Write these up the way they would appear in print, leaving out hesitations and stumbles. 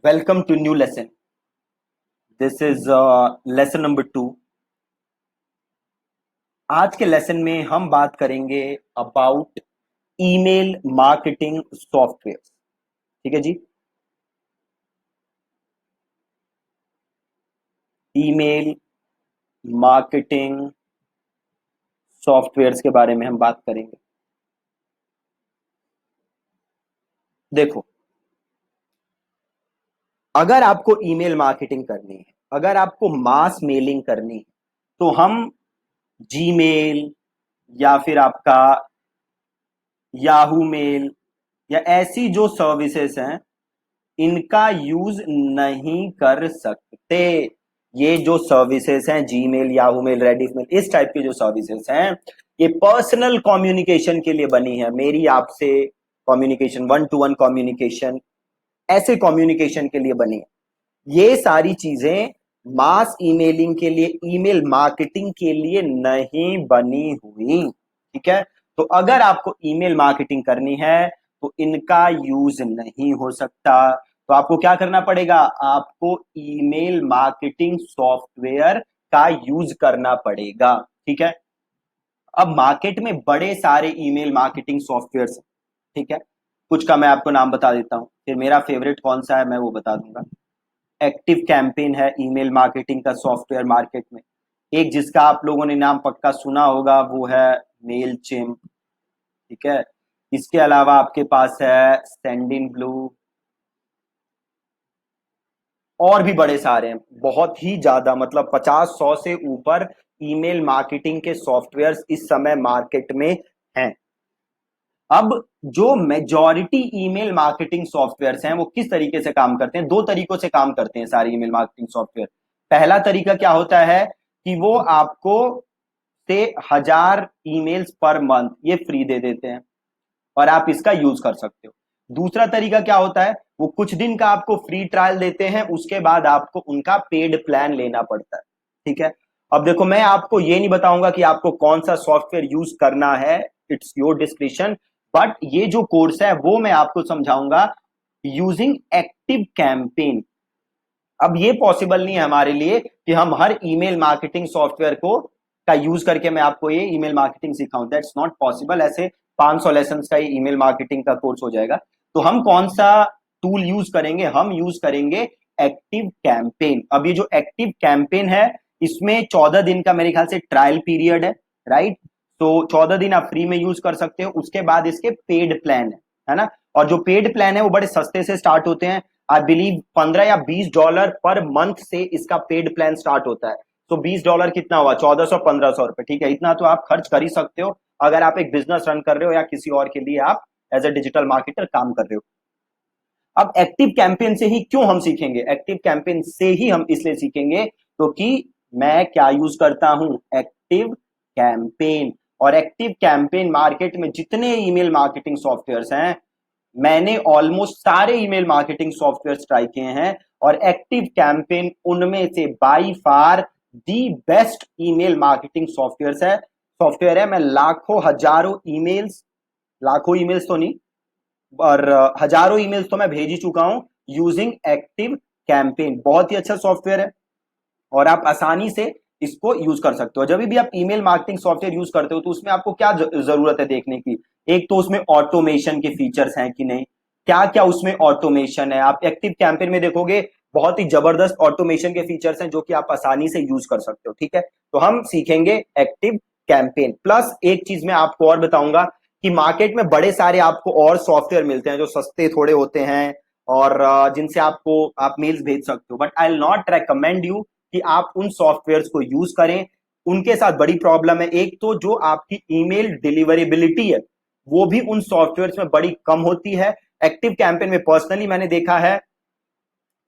Welcome to new lesson. This is lesson number 2. आज के lesson में हम बात करेंगे अबाउट ईमेल मार्केटिंग सॉफ्टवेयर. ठीक है जी. ईमेल मार्केटिंग सॉफ्टवेयर्स के बारे में हम बात करेंगे. देखो, अगर आपको ईमेल मार्केटिंग करनी है, अगर आपको मास मेलिंग करनी है, तो हम जीमेल या फिर आपका याहू मेल या ऐसी जो सर्विसेज हैं इनका यूज नहीं कर सकते. ये जो सर्विसेज हैं Gmail, Yahoo mail, Rediff mail, इस टाइप की जो सर्विसेज हैं ये पर्सनल कम्युनिकेशन के लिए बनी है. मेरी आपसे communication, one two one communication, ऐसे कम्युनिकेशन के लिए बनी है. ये सारी चीजें मास ईमेलिंग के लिए, ईमेल मार्केटिंग के लिए नहीं बनी हुई. ठीक है. तो अगर आपको ईमेल मार्केटिंग करनी है तो इनका यूज नहीं हो सकता. तो आपको क्या करना पड़ेगा? आपको ईमेल मार्केटिंग सॉफ्टवेयर का यूज करना पड़ेगा. ठीक है. अब मार्केट में बड़े सारे ईमेल मार्केटिंग सॉफ्टवेयर. ठीक है. कुछ का मैं आपको नाम बता देता हूं, फिर मेरा फेवरेट कौन सा है मैं वो बता दूंगा. एक्टिव कैंपेन है ईमेल मार्केटिंग का सॉफ्टवेयर मार्केट में. एक जिसका आप लोगों ने नाम पक्का सुना होगा वो है मेल चिम्प. ठीक है. इसके अलावा आपके पास है सेंडिन ब्लू. और भी बड़े सारे हैं, बहुत ही ज्यादा, मतलब 50-100 से ऊपर ईमेल मार्केटिंग के सॉफ्टवेयर्स इस समय मार्केट में हैं. अब जो मेजॉरिटी ईमेल मार्केटिंग सॉफ्टवेयर्स हैं वो किस तरीके से काम करते हैं? दो तरीकों से काम करते हैं सारे ईमेल मार्केटिंग सॉफ्टवेयर. पहला तरीका क्या होता है कि वो आपको से 1000 ईमेल्स पर मंथ ये फ्री दे देते हैं और आप इसका यूज कर सकते हो. दूसरा तरीका क्या होता है, वो कुछ दिन का आपको फ्री ट्रायल देते हैं, उसके बाद आपको उनका पेड प्लान लेना पड़ता है. ठीक है. अब देखो, मैं आपको ये नहीं बताऊंगा कि आपको कौन सा सॉफ्टवेयर यूज करना है, इट्स योर डिस्क्रिप्शन. बट ये जो कोर्स है वो मैं आपको समझाऊंगा यूजिंग एक्टिव कैंपेन. अब ये पॉसिबल नहीं है हमारे लिए कि हम हर ईमेल मार्केटिंग सॉफ्टवेयर को का यूज करके मैं आपको ये ईमेल मार्केटिंग सिखाऊं. That's not possible. ऐसे 500 लेसन का ये ईमेल मार्केटिंग का कोर्स हो जाएगा. तो हम कौन सा टूल यूज करेंगे? हम यूज करेंगे एक्टिव कैंपेन. अब ये जो एक्टिव कैंपेन है इसमें 14 दिन का मेरे ख्याल से ट्रायल पीरियड है. राइट. तो 14 दिन आप फ्री में यूज कर सकते हो, उसके बाद इसके पेड प्लान है ना. और जो पेड प्लान है वो बड़े सस्ते से स्टार्ट होते हैं. आई बिलीव $15 या $20 पर मंथ से इसका पेड प्लान स्टार्ट होता है. तो $20 कितना हुआ? 1400-1500 रुपए. ठीक है. इतना तो आप खर्च कर ही सकते हो अगर आप एक बिजनेस रन कर रहे हो या किसी और के लिए आप एज ए डिजिटल मार्केटर काम कर रहे हो. अब एक्टिव कैंपेन से ही क्यों हम सीखेंगे? एक्टिव कैंपेन से ही हम इसलिए सीखेंगे क्योंकि मैं क्या यूज करता हूं? Active campaign. और एक्टिव कैंपेन मार्केट में जितने ईमेल मार्केटिंग सॉफ्टवेयर्स हैं मैंने ऑलमोस्ट सारे ईमेल मार्केटिंग सॉफ्टवेयर ट्राई किए हैं और एक्टिव कैंपेन उनमें से by far the best email marketing software है. मैं लाखों हजारों ईमेल्स, लाखों ईमेल्स तो नहीं और हजारों ईमेल्स तो मैं भेज ही चुका हूं यूजिंग एक्टिव कैंपेन. बहुत ही अच्छा सॉफ्टवेयर है और आप आसानी से इसको यूज कर सकते हो. जब भी आप ईमेल मार्केटिंग सॉफ्टवेयर यूज करते हो तो उसमें आपको क्या जरूरत है देखने की? एक तो उसमें ऑटोमेशन के फीचर्स हैं कि नहीं, क्या क्या उसमें ऑटोमेशन है. आप एक्टिव कैंपेन में देखोगे बहुत ही जबरदस्त ऑटोमेशन के फीचर्स हैं जो कि आप आसानी से यूज कर सकते हो. ठीक है. तो हम सीखेंगे एक्टिव कैंपेन. प्लस एक चीज मैं आपको और बताऊंगा कि मार्केट में बड़े सारे आपको और सॉफ्टवेयर मिलते हैं जो सस्ते थोड़े होते हैं और जिनसे आपको आप मेल्स भेज सकते हो. But I will not recommend you कि आप उन सॉफ्टवेयर्स को यूज करें. उनके साथ बड़ी प्रॉब्लम है. एक तो जो आपकी ईमेल डिलीवरेबिलिटी है वो भी उन सॉफ्टवेयर्स में बड़ी कम होती है. एक्टिव कैंपेन में पर्सनली मैंने देखा है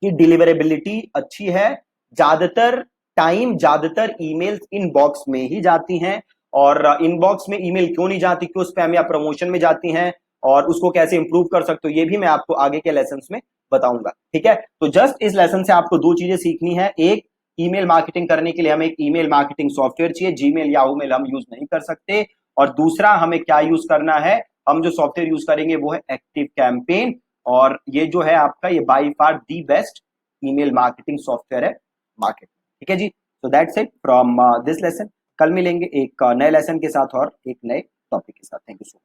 कि डिलीवरेबिलिटी अच्छी है. ज्यादातर टाइम ज्यादातर ईमेल्स इनबॉक्स में ही जाती हैं. और इनबॉक्स में ईमेल क्यों नहीं जाती, क्यों स्पैम या प्रमोशन में जाती हैं और उसको कैसे इंप्रूव कर सकते हो ये भी मैं आपको आगे के लेसन में बताऊंगा. ठीक है. तो जस्ट इस लेसन से आपको दो चीजें सीखनी है. एक, ईमेल मार्केटिंग करने के लिए हमें एक ईमेल मार्केटिंग सॉफ्टवेयर चाहिए. जीमेल याहू मेल हम यूज नहीं कर सकते. और दूसरा, हमें क्या यूज करना है? हम जो सॉफ्टवेयर यूज करेंगे वो है एक्टिव कैंपेन. और ये जो है आपका ये by far the best email marketing software है मार्केट। ठीक है जी, so that's it from this lesson. कल मिलेंगे एक नए लेसन के साथ और एक नए टॉपिक के साथ। Thank you so much.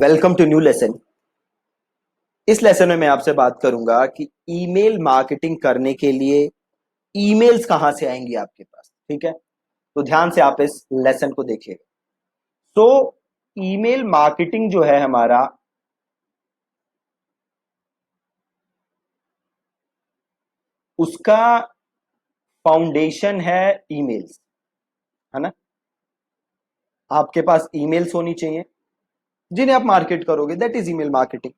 Welcome to new lesson. इस लेसन में मैं आपसे बात करूंगा कि ईमेल मार्केटिंग करने के लिए ईमेल्स कहां से आएंगी आपके पास। ठीक है, तो ध्यान से आप इस लेसन को देखिएगा। तो ईमेल मार्केटिंग जो है हमारा, उसका फाउंडेशन है ईमेल्स, है ना। आपके पास ईमेल्स होनी चाहिए जिन्हें आप मार्केट करोगे, दैट इज ईमेल मार्केटिंग।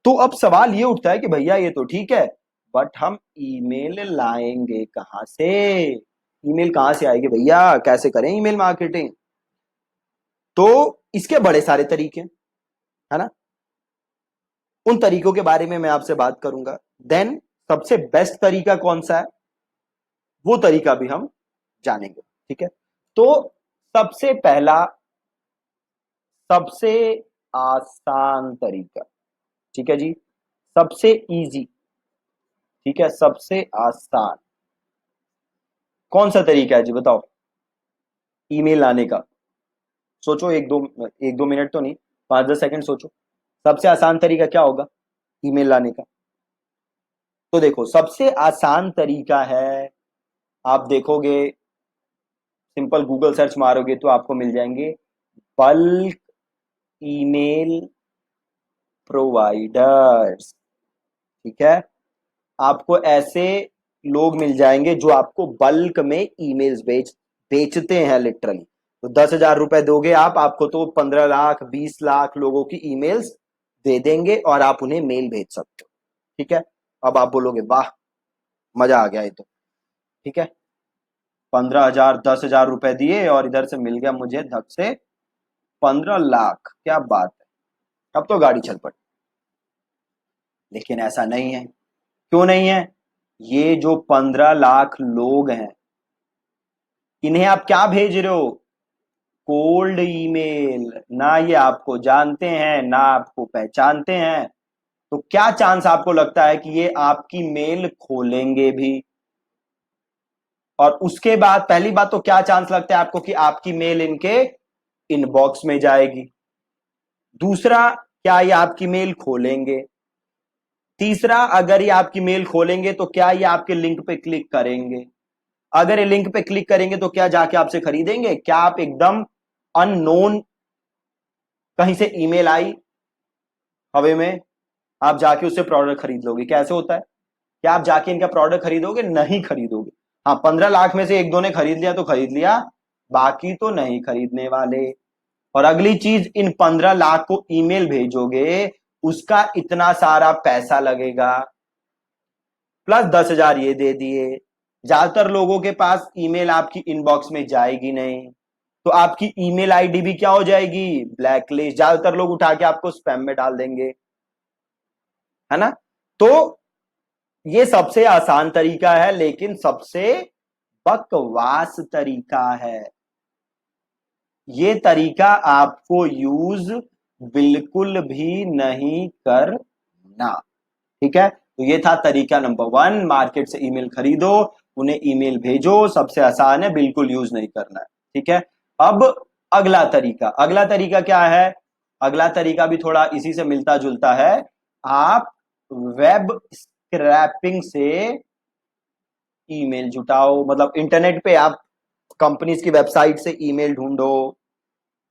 तो अब सवाल ये उठता है कि भैया ये तो ठीक है, बट हम ईमेल लाएंगे कहां से? ईमेल कहां से आएगी भैया, कैसे करें ईमेल मार्केटिंग? तो इसके बड़े सारे तरीके, है ना। उन तरीकों के बारे में मैं आपसे बात करूंगा। देन सबसे बेस्ट तरीका कौन सा है, वो तरीका भी हम जानेंगे। ठीक है, तो सबसे पहला, सबसे आसान तरीका, ठीक है जी, सबसे इजी, ठीक है, सबसे आसान कौन सा तरीका है जी, बताओ ईमेल लाने का। सोचो, एक दो मिनट तो नहीं, 5-10 सेकंड सोचो। सबसे आसान तरीका क्या होगा ईमेल लाने का? तो देखो, सबसे आसान तरीका है, आप देखोगे, सिंपल गूगल सर्च मारोगे तो आपको मिल जाएंगे बल्क ईमेल प्रोवाइडर्स। ठीक है, आपको ऐसे लोग मिल जाएंगे जो आपको बल्क में ईमेल्स बेचते हैं लिटरली। तो 10,000 रुपए दोगे आप, आपको तो 15 लाख 20 लाख लोगों की ईमेल्स दे देंगे और आप उन्हें मेल भेज सकते हो। ठीक है, अब आप बोलोगे वाह, मजा आ गया ये तो। ठीक है, 15,000 10,000 रुपए दिए और इधर से मिल गया मुझे धक से 15 लाख, क्या बात है, अब तो गाड़ी चल पड़ी। लेकिन ऐसा नहीं है। क्यों नहीं है? ये जो 15 लाख लोग हैं, इन्हें आप क्या भेज रहे हो? Cold email. ना ये आपको जानते हैं ना आपको पहचानते हैं, तो क्या चांस आपको लगता है कि ये आपकी मेल खोलेंगे भी? और उसके बाद पहली बात तो क्या चांस लगता है आपको कि आपकी मेल इनके इनबॉक्स में जाएगी? दूसरा, क्या ये आपकी मेल खोलेंगे? तीसरा, अगर ये आपकी मेल खोलेंगे तो क्या ये आपके लिंक पे क्लिक करेंगे? अगर ये लिंक पे क्लिक करेंगे तो क्या जाके आपसे खरीदेंगे? क्या आप एकदम अननोन कहीं से ईमेल आई हवे में, आप जाके उससे प्रोडक्ट खरीद लोगे? कैसे होता है? क्या आप जाके इनका प्रोडक्ट खरीदोगे? नहीं खरीदोगे। हाँ, 15 लाख में से एक दो ने खरीद लिया तो खरीद लिया, बाकी तो नहीं खरीदने वाले। और अगली चीज, इन 15 लाख को ईमेल भेजोगे, उसका इतना सारा पैसा लगेगा, प्लस 10,000 ये दे दिए। ज्यादातर लोगों के पास ईमेल आपकी इनबॉक्स में जाएगी नहीं, तो आपकी ईमेल आईडी भी क्या हो जाएगी? ब्लैकलिस्ट। ज्यादातर लोग उठा के आपको स्पैम में डाल देंगे, है ना। तो ये सबसे आसान तरीका है, लेकिन सबसे बकवास तरीका है। ये तरीका आपको यूज बिल्कुल भी नहीं करना। ठीक है, तो ये था तरीका नंबर 1, मार्केट से ईमेल खरीदो, उन्हें ईमेल भेजो, सबसे आसान है, बिल्कुल यूज नहीं करना है। ठीक है, अब अगला तरीका, अगला तरीका क्या है? अगला तरीका भी थोड़ा इसी से मिलता जुलता है। आप वेब स्क्रैपिंग से ईमेल जुटाओ, मतलब इंटरनेट पे आप कंपनीज की वेबसाइट से ईमेल ढूंढो,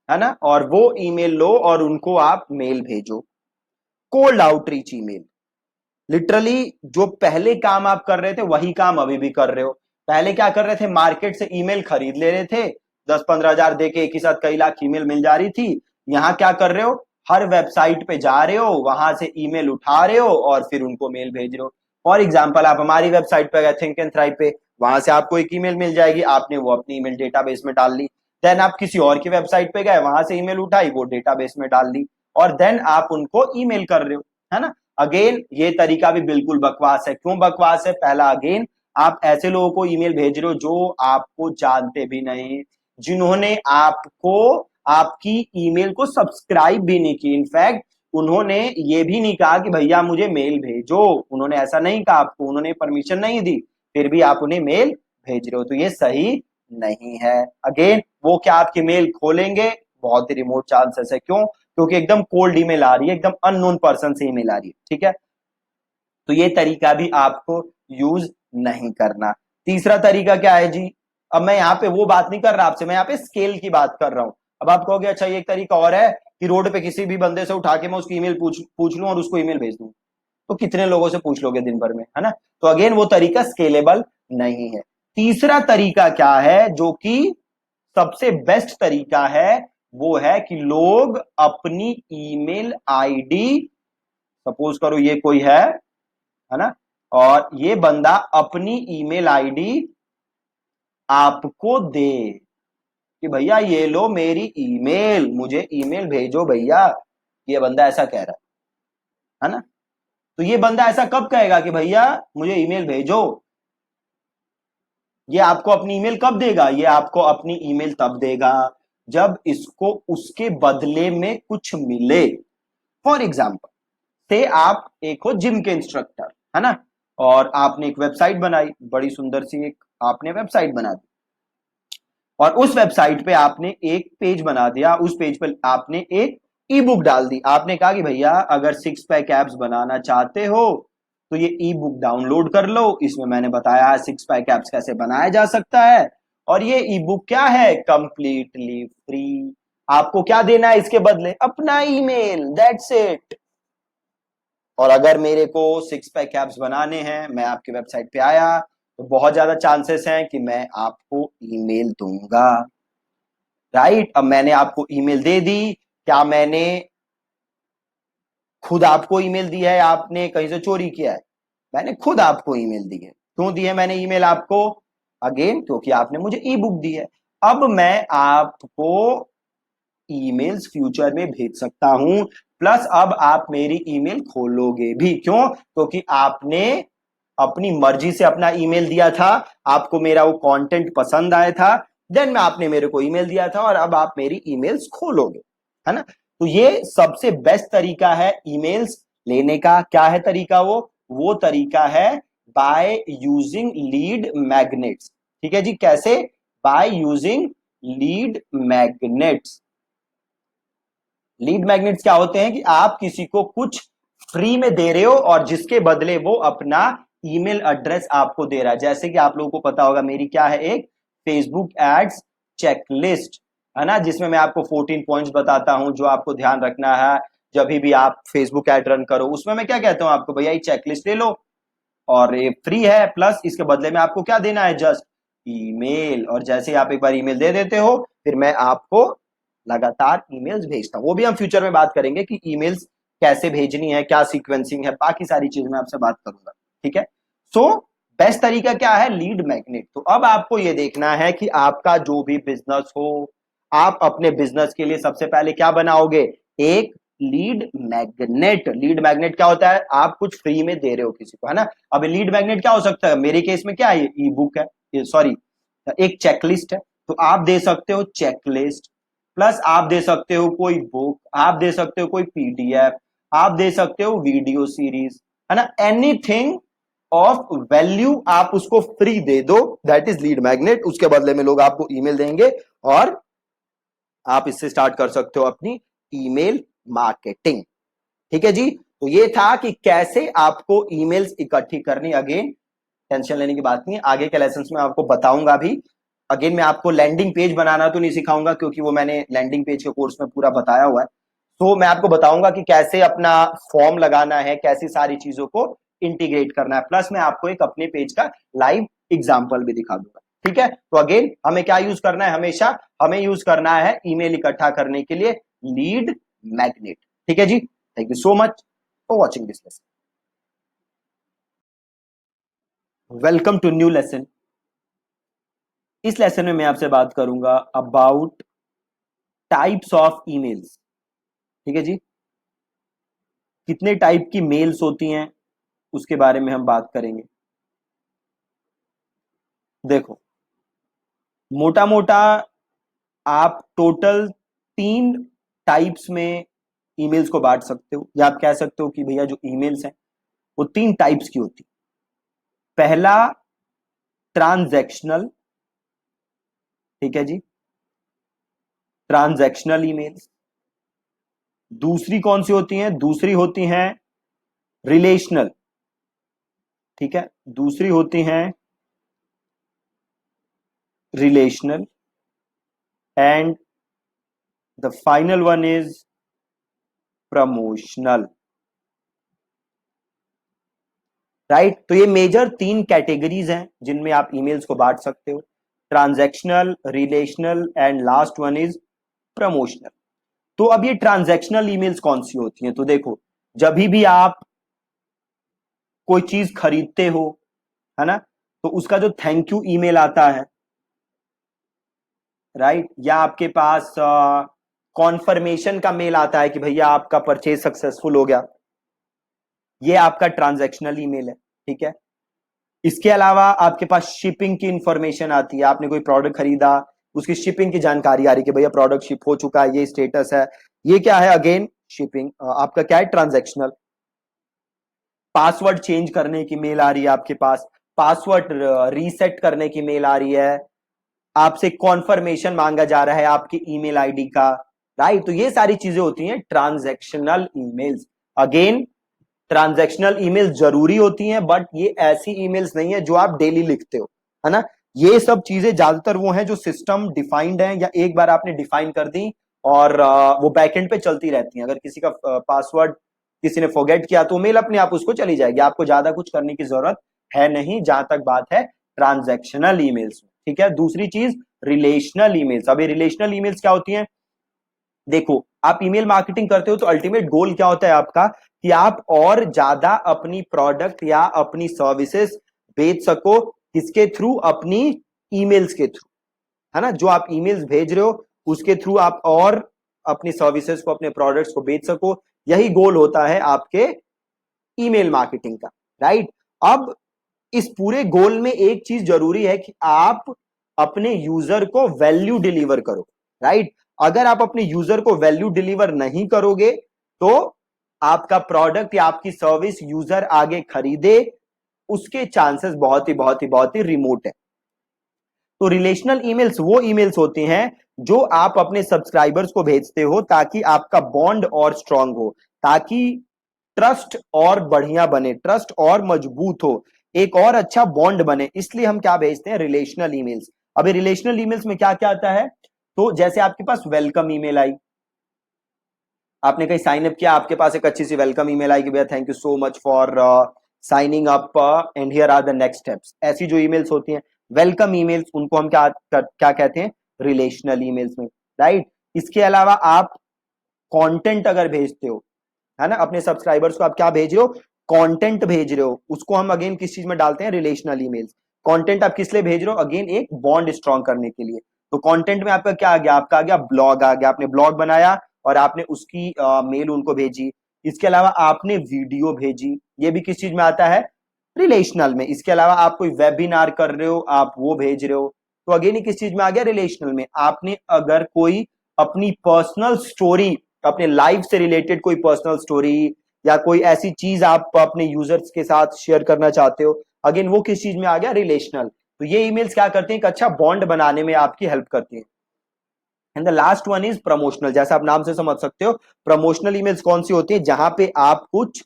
है ना, और वो ईमेल लो और उनको आप मेल भेजो। Cold outreach email. लिटरली जो पहले काम आप कर रहे थे वही काम अभी भी कर रहे हो। पहले क्या कर रहे थे? मार्केट से ईमेल खरीद ले रहे थे, 10-15 हजार दे के एक ही साथ कई लाख ईमेल मिल जा रही थी। यहां क्या कर रहे हो? हर वेबसाइट पे जा रहे हो, वहां से ईमेल उठा रहे हो और फिर उनको मेल भेज रहे हो। फॉर एग्जाम्पल, आप हमारी वेबसाइट पे गए थिंक एंड थ्राइव पे, वहां से आपको एक ईमेल मिल जाएगी, आपने वो अपनी ईमेल डेटाबेस में डाल ली। देन आप किसी और की वेबसाइट पे गए, वहां से ईमेल उठाई, वो डेटाबेस में डाल ली, और देन आप उनको ईमेल कर रहे हो, है ना। अगेन ये तरीका भी बिल्कुल बकवास है। क्यों बकवास है? पहला, अगेन आप ऐसे लोगों को ईमेल भेज रहे हो जो आपको जानते भी नहीं, जिन्होंने आपको आपकी ईमेल को सब्सक्राइब भी नहीं की। इनफैक्ट उन्होंने ये भी नहीं कहा कि भैया मुझे मेल भेजो, उन्होंने ऐसा नहीं कहा आपको, उन्होंने परमिशन नहीं दी, फिर भी आप उन्हें मेल भेज रहे हो, तो ये सही नहीं है। अगेन वो क्या आपकी मेल खोलेंगे? बहुत ही रिमोट चांसेस है। क्यों? क्योंकि एकदम कोल्ड ईमेल आ रही है, एकदम अननोन पर्सन से ईमेल आ रही है, ठीक है। तो ये तरीका भी आपको यूज नहीं करना। तीसरा तरीका क्या है जी? अब मैं यहाँ पे वो बात नहीं कर रहा आपसे, मैं यहाँ पे स्केल की बात कर रहा हूं। अब आप कहोगे अच्छा ये एक तरीका और है कि रोड पे किसी भी बंदे से उठा के मैं उसकी ईमेल पूछ लूं और उसको ईमेल भेज दूं, तो कितने लोगों से पूछ लोगे दिन भर में, है ना? तो अगेन वो तरीका स्केलेबल नहीं है। तीसरा तरीका क्या है जो कि सबसे बेस्ट तरीका है, वो है कि लोग अपनी ईमेल आईडी, सपोज करो ये कोई है ना, और ये बंदा अपनी ईमेल आईडी आपको दे कि भैया ये लो मेरी ईमेल, मुझे ईमेल भेजो भैया। ये बंदा ऐसा कह रहा है ना? तो ये बंदा ऐसा कब कहेगा कि भैया मुझे ईमेल भेजो? ये आपको अपनी ईमेल कब देगा? ये आपको अपनी ईमेल तब देगा जब इसको उसके बदले में कुछ मिले। फॉर एग्जाम्पल, से आप एक हो जिम के इंस्ट्रक्टर, है ना, और आपने एक वेबसाइट बनाई, बड़ी सुंदर सी एक आपने वेबसाइट बना दी, और उस वेबसाइट पे आपने एक पेज बना दिया, उस पेज पे आपने एक ई बुक डाल दी। आपने कहा कि भैया अगर सिक्स पैक एब्स बनाना चाहते हो तो ये ई बुक डाउनलोड कर लो, इसमें मैंने बताया सिक्स पैक एब्स कैसे बनाया जा सकता है, और ये ई बुक क्या है? Completely free. आपको क्या देना है इसके बदले? अपना ईमेल, दैट्स इट। और अगर मेरे को सिक्स पैक एब्स बनाने हैं, मैं आपकी वेबसाइट पे आया, तो बहुत ज्यादा चांसेस हैं कि मैं आपको ईमेल दूंगा, राइट? अब मैंने आपको ईमेल दे दी, क्या मैंने खुद आपको ईमेल दी है, आपने कहीं से चोरी किया है? मैंने खुद आपको ईमेल दी है। क्यों दी है मैंने ईमेल आपको? अगेन क्योंकि आपने मुझे ई बुक दी है। अब मैं आपको ईमेल्स फ्यूचर में भेज सकता हूं, प्लस अब आप मेरी ईमेल खोलोगे भी। क्यों? क्योंकि आपने अपनी मर्जी से अपना ईमेल दिया था, आपको मेरा वो कंटेंट पसंद आया था, देन में आपने मेरे को ईमेल दिया था और अब आप मेरी ईमेल्स खोलोगे, है ना? तो ये सबसे बेस्ट तरीका है ईमेल्स लेने का। क्या है तरीका? वो तरीका है बाय यूजिंग लीड मैग्नेट्स। ठीक है जी, कैसे? By using lead magnets. Lead magnets क्या होते हैं कि आप किसी को कुछ फ्री में दे रहे हो और जिसके बदले वो अपना ईमेल एड्रेस आपको दे रहा है। जैसे कि आप लोगों को पता होगा मेरी क्या है, एक फेसबुक एड्स चेकलिस्ट, है ना, जिसमें मैं आपको 14 पॉइंट्स बताता हूं जो आपको ध्यान रखना है जब भी आप फेसबुक एड रन करो। उसमें मैं क्या कहता हूं आपको? भैया ये चेकलिस्ट ले लो और ये फ्री है, प्लस इसके बदले में आपको क्या देना है? Just email. और जैसे ही आप एक बार ईमेल दे देते हो, फिर मैं आपको लगातार ईमेल्स भेजता हूं। वो भी हम फ्यूचर में बात करेंगे कि ईमेल्स कैसे भेजनी है, क्या सीक्वेंसिंग है, बाकी सारी चीज मैं आपसे बात करूंगा, ठीक है। सो बेस्ट तरीका क्या है? Lead magnet. तो अब आपको ये देखना है कि आपका जो भी बिजनेस हो, आप अपने बिजनेस के लिए सबसे पहले क्या बनाओगे? एक लीड मैग्नेट। लीड मैग्नेट क्या होता है? आप कुछ फ्री में दे रहे हो किसी को, है ना। अब लीड मैग्नेट क्या हो सकता है? मेरे केस में क्या है? ई बुक है, सॉरी, एक चेकलिस्ट है। तो आप दे सकते हो चेकलिस्ट, प्लस आप दे सकते हो कोई बुक, आप दे सकते हो कोई पीडीएफ, आप दे सकते हो वीडियो सीरीज, है ना, एनीथिंग ऑफ वैल्यू आप उसको फ्री दे दो, दैट इज लीड मैग्नेट। उसके बदले में लोग आपको ईमेल देंगे और आप इससे स्टार्ट कर सकते हो अपनी ईमेल मार्केटिंग। ठीक है जी। तो ये था कि कैसे आपको ईमेल्स इकट्ठी करनी। अगेन टेंशन लेने की बात नहीं है, आगे के लेसन में आपको बताऊंगा भी। अगेन मैं आपको लैंडिंग पेज बनाना तो नहीं सिखाऊंगा क्योंकि वो मैंने लैंडिंग पेज के कोर्स में पूरा बताया हुआ है। तो मैं आपको बताऊंगा कि कैसे अपना फॉर्म लगाना है, कैसी सारी चीजों को इंटीग्रेट करना है, प्लस मैं आपको एक अपने पेज का लाइव एग्जाम्पल भी दिखा दूंगा। ठीक है। तो अगेन हमें क्या यूज करना है? हमेशा हमें यूज करना है ईमेल इकट्ठा करने के लिए लीड मैग्नेट। ठीक है जी। Thank you so much for watching this lesson. Welcome to new lesson. इस लेसन में मैं आपसे बात करूंगा अबाउट टाइप्स ऑफ ईमेल्स। ठीक है जी। कितने टाइप की मेल्स होती हैं उसके बारे में हम बात करेंगे। देखो, मोटा मोटा आप टोटल तीन टाइप्स में ईमेल्स को बांट सकते हो, या आप कह सकते हो कि भैया जो ईमेल्स हैं वो 3 टाइप्स की होती। पहला ट्रांजैक्शनल, ठीक है जी, ट्रांजैक्शनल ईमेल्स। दूसरी कौन सी होती हैं? दूसरी होती हैं रिलेशनल, ठीक है, दूसरी होती हैं relational, and the final one is promotional, right. तो ये मेजर 3 कैटेगरीज हैं जिनमें आप ईमेल्स को बांट सकते हो, transactional, relational and last one is promotional. तो अब ये ट्रांजैक्शनल ईमेल्स कौन सी होती हैं? तो देखो, जब भी आप कोई चीज खरीदते हो, है ना, तो उसका जो थैंक यू ईमेल आता है, राइट, या आपके पास कॉन्फर्मेशन का मेल आता है कि भैया आपका परचेज सक्सेसफुल हो गया, ये आपका ट्रांजैक्शनल ईमेल है, ठीक है। इसके अलावा आपके पास शिपिंग की इंफॉर्मेशन आती है, आपने कोई प्रोडक्ट खरीदा, उसकी शिपिंग की जानकारी आ रही है कि भैया प्रोडक्ट शिप हो चुका है, ये स्टेटस है, ये क्या है? अगेन शिपिंग, आपका क्या है? ट्रांजैक्शनल। पासवर्ड चेंज करने की मेल आ रही है आपके पास, पासवर्ड रीसेट करने की मेल आ रही है, आपसे कॉन्फर्मेशन मांगा जा रहा है आपकी ईमेल आईडी का, राइट। तो ये सारी चीजें होती हैं transactional emails. Again, transactional emails जरूरी होती हैं, बट ये ऐसी ईमेल्स नहीं है जो आप डेली लिखते हो, है ना। ये सब चीजें ज्यादातर वो हैं जो सिस्टम डिफाइंड है, या एक बार आपने डिफाइन कर दी और वो बैकएंड पे चलती रहती हैं। अगर किसी का पासवर्ड किसी ने फॉरगेट किया तो मेल अपने आप उसको चली जाएगी, आपको ज्यादा कुछ करने की जरूरत है नहीं, जहां तक बात है ट्रांजैक्शनल ईमेल्स में, ठीक है। दूसरी चीज रिलेशनल ईमेल्स। अब ये रिलेशनल ईमेल्स क्या होती हैं? देखो, आप ईमेल मार्केटिंग करते हो तो अल्टीमेट गोल क्या होता है आपका, कि आप और ज्यादा अपनी प्रोडक्ट या अपनी सर्विसेज भेज सको, किसके थ्रू? अपनी ईमेल्स के थ्रू, है ना। जो आप ईमेल्स भेज रहे हो उसके थ्रू आप और अपनी सर्विसेज को, अपने प्रोडक्ट्स को बेच सको, यही गोल होता है आपके ईमेल मार्केटिंग का, राइट। अब इस पूरे गोल में एक चीज जरूरी है कि आप अपने यूजर को वैल्यू डिलीवर करो, राइट। अगर आप अपने यूजर को वैल्यू डिलीवर नहीं करोगे तो आपका प्रोडक्ट या आपकी सर्विस यूजर आगे खरीदे, उसके चांसेस बहुत ही रिमोट है। तो रिलेशनल ईमेल्स वो ईमेल्स होते हैं जो आप अपने सब्सक्राइबर्स को भेजते हो ताकि आपका बॉन्ड और स्ट्रांग हो, ताकि ट्रस्ट और बढ़िया बने, ट्रस्ट और मजबूत हो, एक और अच्छा बॉन्ड बने, इसलिए हम क्या भेजते हैं? Relational emails. अभी रिलेशनल ईमेल्स में क्या क्या आता है? तो जैसे आपके पास वेलकम ईमेल आई, आपने कहीं साइन अप किया, आपके पास एक अच्छी सी वेलकम ईमेल आई कि भैया thank you so much for signing up and here are the next steps. ऐसी जो ईमेल्स होती हैं वेलकम ईमेल्स, उनको हम क्या कहते हैं? रिलेशनल ईमेल्स में, राइट। इसके अलावा आप कंटेंट अगर भेजते हो, है ना, अपने सब्सक्राइबर्स को आप क्या भेज रहे हो? कंटेंट भेज रहे हो, उसको हम अगेन किस चीज में डालते हैं? Relational emails. कंटेंट आप किस लिए भेज रहे हो? अगेन एक बॉन्ड स्ट्रांग करने के लिए। तो कंटेंट में आपका क्या आ गया? आपका आ गया ब्लॉग, आ गया, आपने ब्लॉग बनाया और आपने उसकी मेल उनको भेजी। इसके अलावा आपने वीडियो भेजी, ये भी किस चीज में आता है? रिलेशनल में। इसके अलावा आप कोई वेबिनार कर रहे हो, आप वो भेज रहे हो, तो अगेन ही किस चीज में आ गया? रिलेशनल में। आपने अगर कोई अपनी पर्सनल स्टोरी, अपने लाइफ से रिलेटेड कोई पर्सनल स्टोरी या कोई ऐसी चीज आप अपने यूजर्स के साथ शेयर करना चाहते हो, अगेन वो किस चीज में आ गया? रिलेशनल। तो ये ईमेल्स क्या करते हैं? एक अच्छा बॉन्ड बनाने में आपकी हेल्प करती हैं। And the last one is promotional. जैसा आप नाम से समझ सकते हो, प्रमोशनल ईमेल्स कौन सी होती है? जहां पे आप कुछ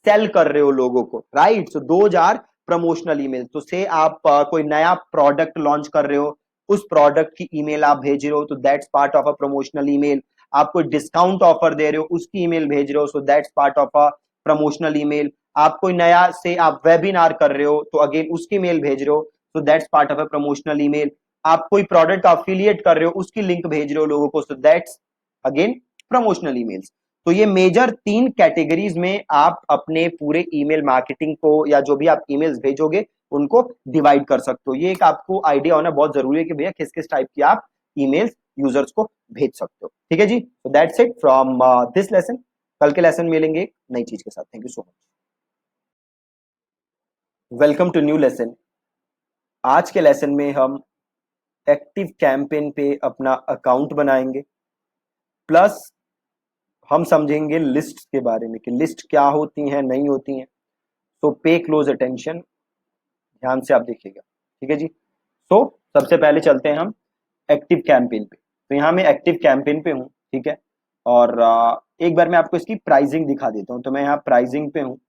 सेल कर रहे हो लोगों को, right. So those are promotional emails. तो से आप कोई नया प्रोडक्ट लॉन्च कर रहे हो, उस प्रोडक्ट की ईमेल आप भेज रहे हो, तो that's part of a promotional email. आप कोई डिस्काउंट ऑफर दे रहे हो, उसकी ईमेल भेज रहे हो, so that's part of a promotional email. आप कोई नया से आप वेबिनार कर रहे हो, तो अगेन उसकी मेल भेज रहे हो, so that's part of a promotional email. आप कोई प्रोडक्ट अफिलिएट कर रहे हो, उसकी लिंक भेज रहे हो लोगों को, so that's again promotional emails. तो ये मेजर 3 कैटेगरीज में आप अपने पूरे ईमेल मार्केटिंग को, या जो भी आप ईमेल्स भेजोगे उनको डिवाइड कर सकते हो। ये एक आपको आइडिया होना बहुत जरूरी है कि भैया किस किस टाइप की आप ईमेल्स यूजर्स को भेज सकते हो, ठीक है जी। So that's it from this lesson. कल के लेसन मिलेंगे एक नई चीज के साथ। Thank you so much. Welcome to new lesson. आज के लेसन में हम एक्टिव कैंपेन पे अपना अकाउंट बनाएंगे, प्लस हम समझेंगे लिस्ट के बारे में कि लिस्ट क्या होती हैं, नहीं होती हैं। तो पे क्लोज अटेंशन, ध्यान से आप देखिएगा, ठीक है जी। तो सबसे पहले चलते हैं हम एक्टिव कैंपेन पे। तो यहाँ मैं एक्टिव कैंपेन पे हूँ, ठीक है। और एक बार मैं आपको इसकी प्राइसिंग दिखा देता हूँ। तो मैं यहाँ प्राइसिंग पे हूँ,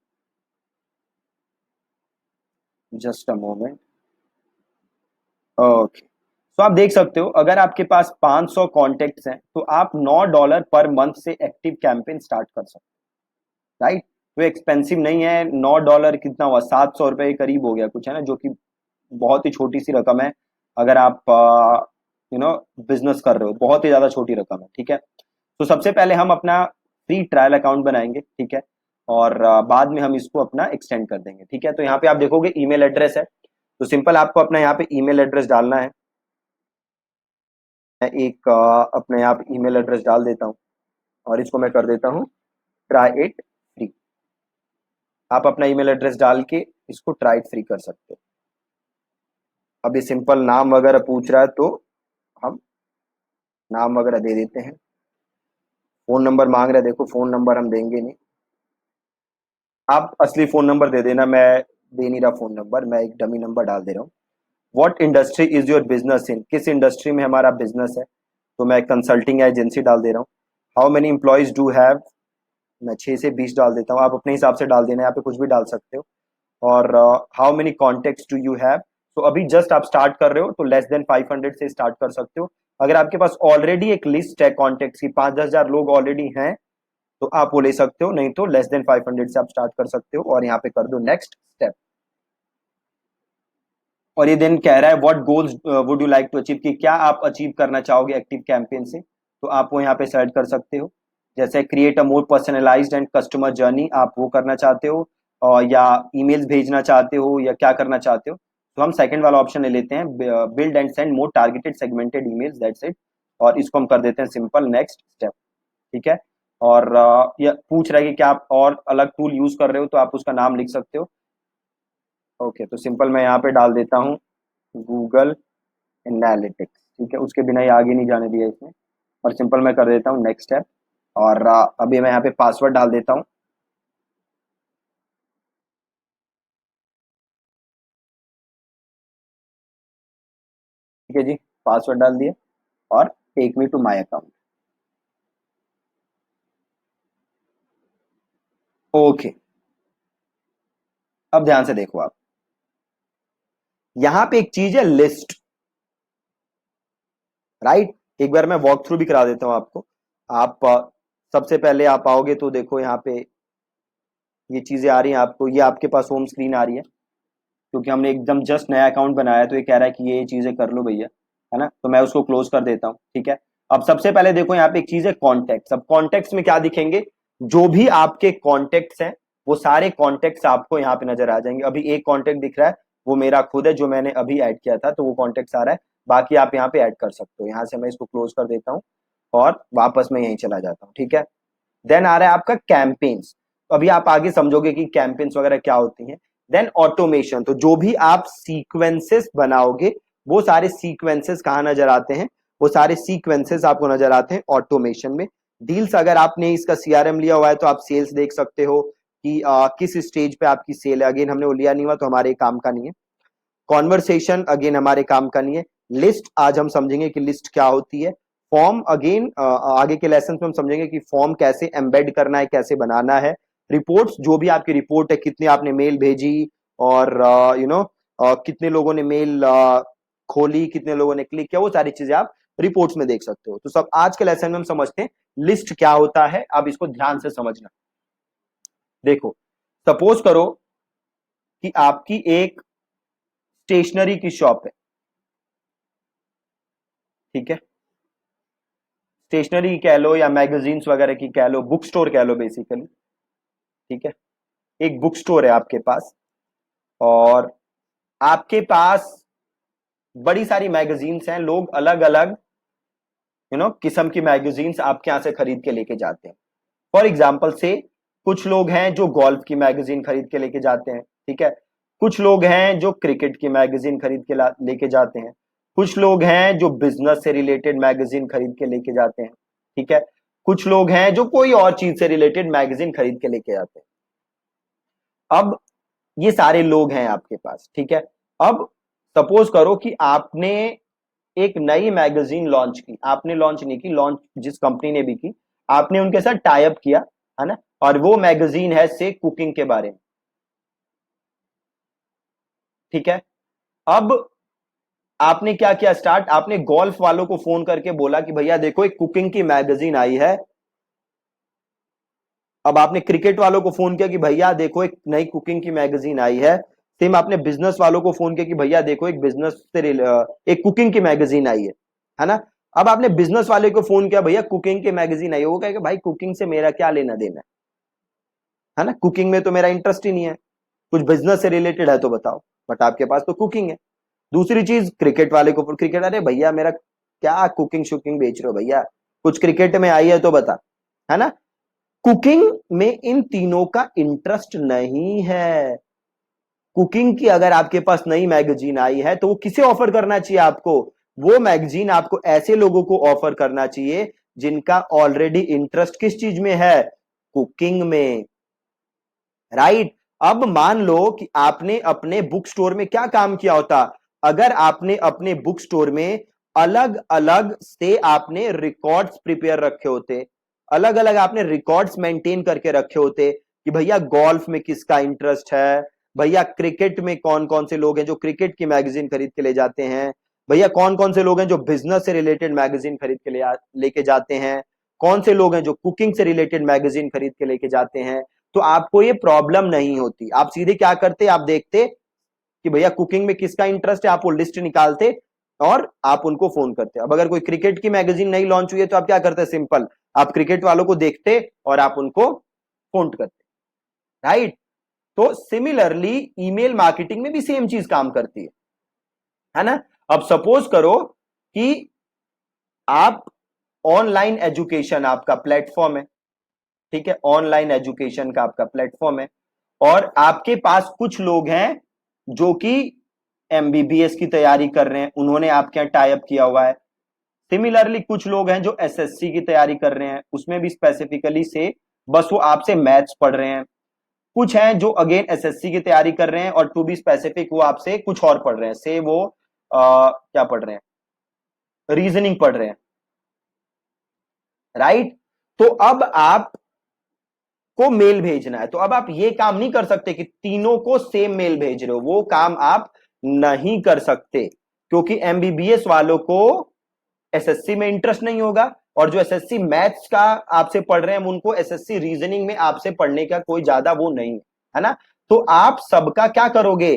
जस्ट अ मोमेंट। ओके, तो आप देख सकते हो अगर आपके पास 500 कॉन्टेक्ट्स हैं तो आप $9 पर मंथ से एक्टिव कैंपेन स्टार्ट कर सकते हो, राइट। तो एक्सपेंसिव नहीं है। $9 कितना हुआ, $700 के करीब हो गया कुछ, है ना, जो कि बहुत ही छोटी सी रकम है। अगर आप बिजनेस कर रहे हो, बहुत ही ज्यादा छोटी रकम है, ठीक है। तो सबसे पहले हम अपना फ्री ट्रायल अकाउंट बनाएंगे, ठीक है। और बाद में हम इसको अपना एक्सटेंड कर देंगे, ठीक है। तो यहाँ पे आप देखोगे ईमेल एड्रेस है। तो सिंपल आपको अपना यहाँ पे ईमेल एड्रेस डालना है। मैं एक अपने यहाँ पे ईमेल एड्रेस डाल देता हूँ और इसको मैं कर देता हूँ ट्राई इट फ्री। आप अपना ईमेल एड्रेस डाल के इसको ट्राई इट फ्री कर सकते हो। अब ये सिंपल नाम वगैरह पूछ रहा है तो हम नाम वगैरह दे देते हैं। फोन नंबर मांग रहा है, देखो फोन नंबर हम देंगे नहीं, आप असली फोन नंबर दे देना। मैं दे नहीं रहा फोन नंबर, मैं एक डमी नंबर डाल दे रहा हूँ। What industry is your business in, किस इंडस्ट्री में हमारा बिजनेस है। तो मैं कंसल्टिंग एजेंसी डाल दे रहा हूँ। How many employees do have, मैं 6 से 20 डाल देता हूँ, आप अपने हिसाब से डाल देना, यहाँ पे कुछ भी डाल सकते हो। और how many contacts do you have. तो अभी जस्ट आप स्टार्ट कर रहे हो तो लेस देन 500 से स्टार्ट कर सकते हो। अगर आपके पास ऑलरेडी एक लिस्ट है कॉन्टेक्ट्स की, 5-10 हजार लोग ऑलरेडी हैं, तो आप वो ले सकते हो, नहीं तो लेस देन 500 से आप स्टार्ट कर सकते हो। और यहाँ पे कर दो नेक्स्ट स्टेप। और ये देन कह रहा है what goals would you like to achieve, कि क्या आप अचीव करना चाहोगे एक्टिव कैंपेन से। तो आप वो यहाँ पे सेलेक्ट कर सकते हो। जैसे create a more personalised and customer journey, आप वो करना चाहते हो, और या ईमेल्स भेजना चाहते हो, या क्या करना चाहते हो। तो हम सेकंड वाला ऑप्शन ले लेते हैं, build and send more targeted segmented emails, that's it. और इसको हम कर देते हैं सिंपल नेक्स्ट स्टेप, ठीक है। और ये पूछ रहा है कि क्या आप और अलग टूल यूज कर रहे हो, तो आप उसका नाम लिख सकते हो। ओके, तो सिंपल मैं यहाँ पे डाल देता हूँ गूगल एनालिटिक्स, ठीक है, उसके बिना ही आगे नहीं जाने दिया इसने। और सिंपल मैं कर देता हूँ नेक्स्ट स्टेप। और अभी मैं यहाँ पे पासवर्ड डाल देता हूँ। ठीक है जी, पासवर्ड डाल दिए और take me to my account. Okay, अब ध्यान से देखो आप, यहाँ पे एक चीज है लिस्ट, राइट। एक बार मैं वॉक थ्रू भी करा देता हूँ आपको। आप सबसे पहले आप आओगे तो देखो यहाँ पे ये चीजें आ रही हैं आपको, ये आपके पास होम स्क्रीन आ रही है, क्योंकि हमने एकदम जस्ट नया अकाउंट बनाया है, तो ये कह रहा है कि ये चीजें कर लो भैया, है ना। तो मैं उसको क्लोज कर देता हूँ, ठीक है। अब सबसे पहले देखो यहाँ पे एक चीज है कॉन्टेक्ट। अब कॉन्टेक्ट में क्या दिखेंगे, जो भी आपके कॉन्टेक्ट्स हैं वो सारे कॉन्टेक्ट्स आपको यहाँ पे नजर आ जाएंगे। अभी एक कॉन्टेक्ट दिख रहा है, वो मेरा खुद है, जो मैंने अभी ऐड किया था, तो वो कॉन्टेक्ट आ रहा है। बाकी आप यहाँ पे ऐड कर सकते हो। यहाँ से मैं इसको क्लोज कर देता हूँ और वापस मैं यहीं चला जाता हूँ, ठीक है। देन आ रहा है आपका कैंपेन्स। तो अभी आप आगे समझोगे कि कैंपेन्स वगैरह क्या होती हैं। देन ऑटोमेशन, तो जो भी आप सीक्वेंसेस बनाओगे वो सारे सीक्वेंसेस कहाँ नजर आते हैं, वो सारे सीक्वेंसेस आपको नजर आते हैं ऑटोमेशन में। डील्स, अगर आपने इसका सीआरएम लिया हुआ है तो आप सेल्स देख सकते हो कि किस स्टेज पे आपकी सेल है। अगेन हमने वो लिया नहीं हुआ तो हमारे काम का नहीं है। कॉन्वर्सेशन अगेन हमारे काम का नहीं है। लिस्ट, आज हम समझेंगे कि लिस्ट क्या होती है। फॉर्म अगेन आगे के लेसन में हम समझेंगे कि फॉर्म कैसे एम्बेड करना है, कैसे बनाना है। रिपोर्ट्स, जो भी आपकी रिपोर्ट है, कितनी आपने मेल भेजी, और कितने लोगों ने मेल खोली, कितने लोगों ने क्लिक किया, वो सारी चीजें आप रिपोर्ट्स में देख सकते हो। तो सब आज के लेसन में हम समझते हैं लिस्ट क्या होता है। अब इसको ध्यान से समझना। देखो, सपोज करो कि आपकी एक स्टेशनरी की शॉप है, ठीक है। स्टेशनरी कह लो या मैगजीन्स वगैरह की कह लो, बुक स्टोर कह लो बेसिकली, ठीक है। एक बुक स्टोर है आपके पास, और आपके पास बड़ी सारी मैगजीन्स हैं। लोग अलग अलग किस्म की मैगजीन्स आपके यहां से खरीद के लेके जाते हैं। फॉर एग्जाम्पल से, कुछ लोग हैं जो गोल्फ की मैगजीन खरीद के लेके जाते हैं, ठीक है। कुछ लोग हैं जो क्रिकेट की मैगजीन खरीद के लेके जाते हैं। कुछ लोग हैं जो बिजनेस से रिलेटेड मैगजीन खरीद के लेके जाते हैं, ठीक है। कुछ लोग हैं जो कोई और चीज से रिलेटेड मैगजीन खरीद के लेके आते हैं। अब ये सारे लोग हैं आपके पास, ठीक है। अब सपोज करो कि आपने एक नई मैगजीन लॉन्च की, आपने लॉन्च नहीं की, लॉन्च जिस कंपनी ने भी की, आपने उनके साथ टाई अप किया, है ना, और वो मैगजीन है से कुकिंग के बारे में, ठीक है। अब आपने क्या किया स्टार्ट, आपने गोल्फ वालों को फोन करके बोला कि भैया देखो एक कुकिंग की मैगजीन आई है। अब आपने क्रिकेट वालों को फोन किया कि भैया देखो एक नई कुकिंग की मैगजीन आई है। सेम आपने बिजनेस वालों को फोन किया कि भैया देखो एक बिजनेस से एक कुकिंग की मैगजीन आई है ना। अब आपने बिजनेस वाले को फोन किया, भैया कुकिंग की मैगजीन आई है। वो कहेगा भाई कुकिंग से मेरा क्या लेना देना है ना, कुकिंग में तो मेरा इंटरेस्ट ही नहीं है, कुछ बिजनेस से रिलेटेड है तो बताओ, बट आपके पास तो कुकिंग है। दूसरी चीज क्रिकेट वाले को, क्रिकेट, अरे भैया मेरा क्या कुकिंग शुकिंग बेच रहे हो भैया, कुछ क्रिकेट में आई है तो बता, है ना। कुकिंग में इन तीनों का इंटरेस्ट नहीं है। कुकिंग की अगर आपके पास नई मैगजीन आई है तो वो किसे ऑफर करना चाहिए आपको, वो मैगजीन आपको ऐसे लोगों को ऑफर करना चाहिए जिनका ऑलरेडी इंटरेस्ट किस चीज में है, कुकिंग में, राइट। अब मान लो कि आपने अपने बुक स्टोर में क्या काम किया होता, अगर आपने अपने बुक स्टोर में अलग अलग से आपने रिकॉर्ड्स प्रिपेयर रखे होते, अलग अलग आपने रिकॉर्ड्स मेंटेन करके रखे होते कि भैया गोल्फ में किसका इंटरेस्ट है, भैया क्रिकेट में कौन कौन से लोग हैं जो क्रिकेट की मैगजीन खरीद के ले जाते हैं, भैया कौन कौन से लोग हैं जो बिजनेस से रिलेटेड मैगजीन खरीद के लेके जाते हैं, कौन से लोग हैं जो कुकिंग से रिलेटेड मैगजीन खरीद के लेके जाते हैं। तो आपको ये प्रॉब्लम नहीं होती, आप सीधे क्या करते, आप देखते कि भैया कुकिंग में किसका इंटरेस्ट है, आप वो लिस्ट निकालते और आप उनको फोन करते। अब अगर कोई क्रिकेट की मैगजीन नहीं लॉन्च हुई है तो आप क्या करते, सिंपल, आप क्रिकेट वालों को देखते और आप उनको फोन करते, राइट। तो सिमिलरली ईमेल मार्केटिंग में भी सेम चीज काम करती है ना। अब सपोज करो कि आप ऑनलाइन एजुकेशन आपका प्लेटफॉर्म है, ठीक है, ऑनलाइन एजुकेशन का आपका प्लेटफॉर्म है, और आपके पास कुछ लोग हैं जो कि एमबीबीएस की तैयारी कर रहे हैं, उन्होंने आपके यहाँ टाई अप किया हुआ है। सिमिलरली कुछ लोग हैं जो एसएससी की तैयारी कर रहे हैं, उसमें भी स्पेसिफिकली से बस वो आपसे मैथ्स पढ़ रहे हैं। कुछ हैं जो अगेन एसएससी की तैयारी कर रहे हैं और टू बी स्पेसिफिक वो आपसे कुछ और पढ़ रहे हैं, से वो क्या पढ़ रहे हैं, रीजनिंग पढ़ रहे हैं, राइट। तो अब आप को मेल भेजना है, तो अब आप ये काम नहीं कर सकते कि तीनों को सेम मेल भेज रहे हो, वो काम आप नहीं कर सकते, क्योंकि एमबीबीएस वालों को एसएससी में इंटरेस्ट नहीं होगा, और जो एसएससी मैथ्स का आपसे पढ़ रहे हैं उनको एसएससी रीजनिंग में आपसे पढ़ने का कोई ज्यादा वो नहीं है ना। तो आप सबका क्या करोगे,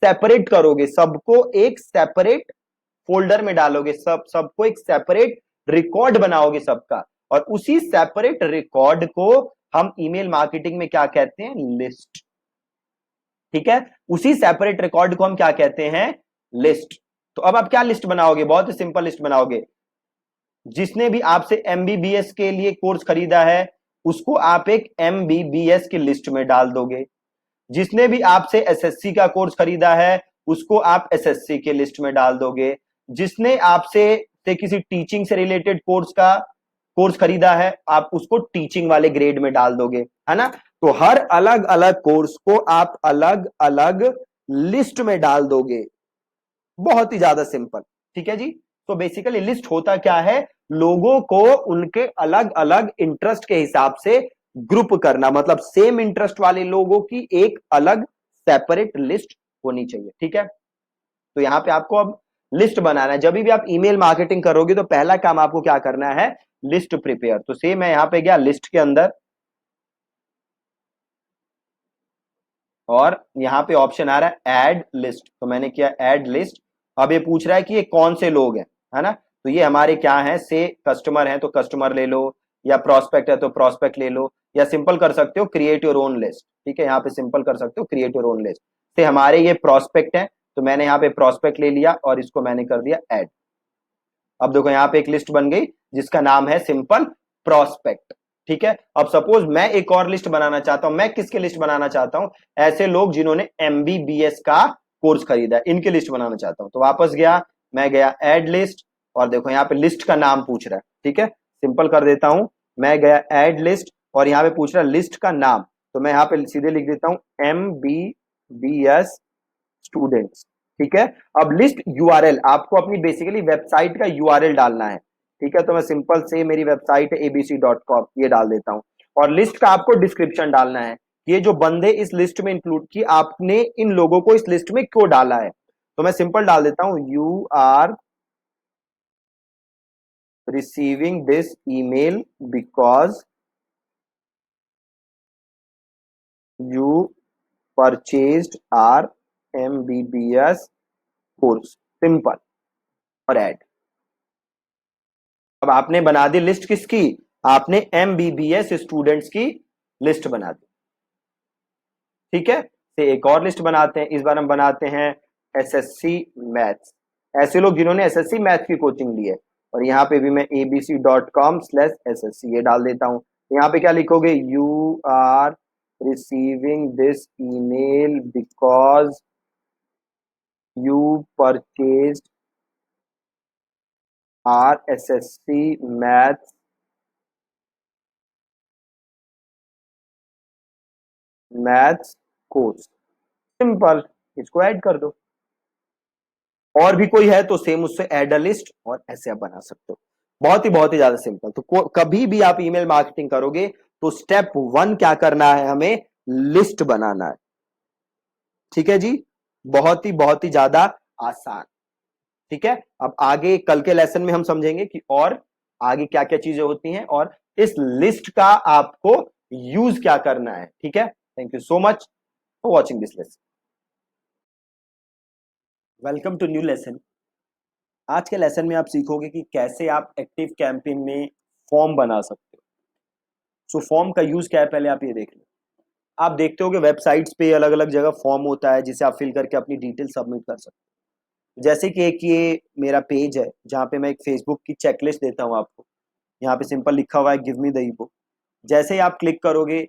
सेपरेट करोगे, सबको एक सेपरेट फोल्डर में डालोगे, सबको एक सेपरेट रिकॉर्ड बनाओगे सबका, और उसी सेपरेट रिकॉर्ड को हम ईमेल मार्केटिंग में क्या कहते हैं, लिस्ट, ठीक है। उसी सेपरेट रिकॉर्ड को हम क्या कहते हैं, लिस्ट। तो अब आप क्या लिस्ट बनाओगे, बहुत ही सिंपल लिस्ट बनाओगे, जिसने भी आपसे एमबीबीएस के लिए कोर्स खरीदा है उसको आप एक एमबीबीएस की लिस्ट में डाल दोगे, जिसने भी आपसे एसएससी का कोर्स खरीदा है उसको आप एसएससी के लिस्ट में डाल दोगे, जिसने आपसे से किसी टीचिंग से रिलेटेड कोर्स खरीदा है आप उसको टीचिंग वाले ग्रेड में डाल दोगे, है ना। तो हर अलग अलग कोर्स को आप अलग अलग लिस्ट में डाल दोगे, बहुत ही ज्यादा सिंपल, ठीक है जी। तो बेसिकली लिस्ट होता क्या है, लोगों को उनके अलग अलग इंटरेस्ट के हिसाब से ग्रुप करना, मतलब सेम इंटरेस्ट वाले लोगों की एक अलग सेपरेट लिस्ट होनी चाहिए, ठीक है। तो यहां पे आपको अब लिस्ट बनाना है, जब भी आप ईमेल मार्केटिंग करोगे तो पहला काम आपको क्या करना है, लिस्ट प्रिपेयर। तो सेम मैं यहां पे गया लिस्ट के अंदर, और यहां पे ऑप्शन आ रहा है ऐड लिस्ट, तो मैंने किया ऐड लिस्ट। अब ये पूछ रहा है कि ये कौन से लोग हैं, है ना। तो ये हमारे क्या हैं, से कस्टमर हैं तो कस्टमर ले लो, या प्रोस्पेक्ट है तो प्रोस्पेक्ट ले लो, या सिंपल कर सकते हो क्रिएट योर ओन लिस्ट, ठीक है, यहाँ पे सिंपल कर सकते हो क्रिएट योर ओन लिस्ट। से हमारे ये प्रोस्पेक्ट है तो मैंने यहाँ पे प्रोस्पेक्ट ले लिया और इसको मैंने कर दिया ऐड। अब देखो यहाँ पे एक लिस्ट बन गई जिसका नाम है सिंपल प्रोस्पेक्ट, ठीक है। अब सपोज मैं एक और लिस्ट बनाना चाहता हूं, मैं किसके लिस्ट बनाना चाहता हूं, ऐसे लोग जिन्होंने एमबीबीएस का कोर्स खरीदा है इनकी लिस्ट बनाना चाहता हूं। तो वापस गया, मैं गया ऐड लिस्ट, और देखो यहाँ पे लिस्ट का नाम पूछ रहा है, ठीक है, सिंपल कर देता हूं मैं गया ऐड लिस्ट और यहाँ पे पूछ रहा लिस्ट का नाम, तो मैं यहाँ पे सीधे लिख देता हूँ MBBS स्टूडेंट्स। ठीक है। अब लिस्ट यूआरएल आपको अपनी बेसिकली वेबसाइट का यूआरएल डालना है। ठीक है, तो मैं सिंपल से मेरी वेबसाइट है abc.com ये डाल देता हूं। और लिस्ट का आपको डिस्क्रिप्शन डालना है, ये जो बंदे इस लिस्ट में इंक्लूड की, आपने इन लोगों को इस लिस्ट में क्यों डाला है। तो मैं सिंपल डाल देता हूं, you are receiving this email because you purchased our MBBS course, simple और ऐड। अब आपने बना दी लिस्ट किसकी, आपने MBBS स्टूडेंट्स की लिस्ट बना दी। ठीक है, तो एक और लिस्ट बनाते हैं, इस बार हम बनाते हैं SSC मैथ्स, ऐसे लोग जिन्होंने SSC मैथ्स की कोचिंग ली है। और यहाँ पे भी मैं abc.com/SSC ये डाल देता हूं। यहाँ पे क्या लिखोगे, you are receiving this email because you purchase our SSC maths course, simple, इसको ऐड कर दो। और भी कोई है तो सेम उससे ऐड अ लिस्ट और ऐसे आप बना सकते हो। बहुत ही ज्यादा सिंपल। तो कभी भी आप ईमेल मार्केटिंग करोगे तो स्टेप 1 क्या करना है, हमें लिस्ट बनाना है। ठीक है जी, बहुत ही ज्यादा आसान। ठीक है, अब आगे कल के लेसन में हम समझेंगे कि और आगे क्या क्या चीजें होती हैं और इस लिस्ट का आपको यूज क्या करना है। ठीक है, thank you so much for watching this lesson. Welcome to new lesson. आज के लेसन में आप सीखोगे कि कैसे आप एक्टिव कैंपेन में फॉर्म बना सकते हो। सो फॉर्म का यूज क्या है, पहले आप ये देख लो। आप देखते हो कि वेबसाइट्स पे अलग अलग जगह फॉर्म होता है जिसे आप फिल करके अपनी डिटेल सबमिट कर सकते हो। जैसे कि एक ये मेरा पेज है जहाँ पे मैं एक फेसबुक की चेकलिस्ट देता हूँ आपको। यहाँ पे सिंपल लिखा हुआ है गिव मी द ईबुक। जैसे ही आप क्लिक करोगे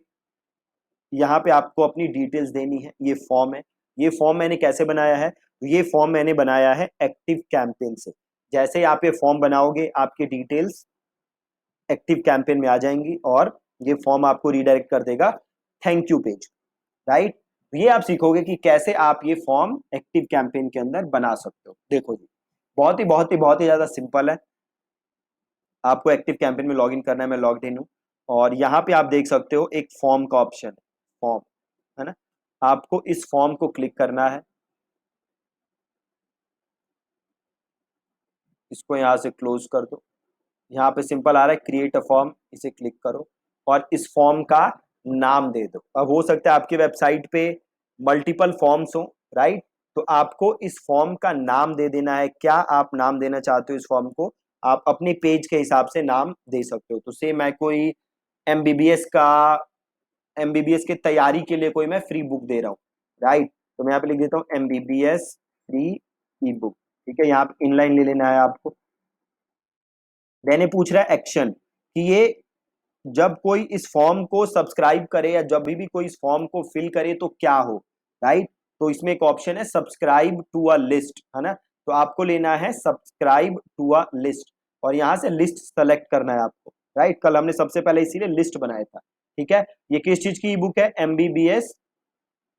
यहाँ पे आपको अपनी डिटेल्स देनी है, ये फॉर्म है। ये फॉर्म मैंने कैसे बनाया है, ये फॉर्म मैंने बनाया है एक्टिव कैंपेन से। जैसे ही आप ये फॉर्म बनाओगे आपकी डिटेल्स एक्टिव कैंपेन में आ जाएंगी और ये फॉर्म आपको रीडायरेक्ट कर देगा थैंक यू पेज। राइट, ये आप सीखोगे कि कैसे आप ये फॉर्म एक्टिव कैंपेन के अंदर बना सकते हो। देखो जी, बहुत ही ज्यादा सिंपल है। आपको एक्टिव कैंपेन में लॉग इन करना है, मैं लॉग इन हूँ। और यहाँ पे आप देख सकते हो एक फॉर्म का ऑप्शन है, फॉर्म है ना। आपको इस फॉर्म को क्लिक करना है, इसको यहाँ से क्लोज कर दो। यहाँ पे सिंपल आ रहा है क्रिएट अ फॉर्म, इसे क्लिक करो और इस फॉर्म का नाम दे दो। अब हो सकता है आपकी वेबसाइट पे मल्टीपल फॉर्म्स हो, राइट, तो आपको इस फॉर्म का नाम दे देना है। क्या आप नाम देना चाहते हो इस फॉर्म को, आप अपने पेज के हिसाब से नाम दे सकते हो। तो से मैं कोई एमबीबीएस का, एमबीबीएस के तैयारी के लिए कोई मैं फ्री बुक दे रहा हूँ, राइट, तो मैं यहाँ पे लिख देता हूँ एमबीबीएस फ्री ई बुक। ठीक है, यहाँ पे इनलाइन ले लेना है आपको। मैंने पूछ रहा है एक्शन कि ये जब कोई इस फॉर्म को सब्सक्राइब करे या जब भी कोई इस फॉर्म को फिल करे तो क्या हो, राइट। तो इसमें एक ऑप्शन है सब्सक्राइब टू अ लिस्ट, है ना, तो आपको लेना है सब्सक्राइब टू अ लिस्ट और यहां से लिस्ट सेलेक्ट करना है आपको, राइट। कल हमने सबसे पहले इसीलिए लिस्ट बनाया था। ठीक है, ये किस चीज की बुक है, एमबीबीएस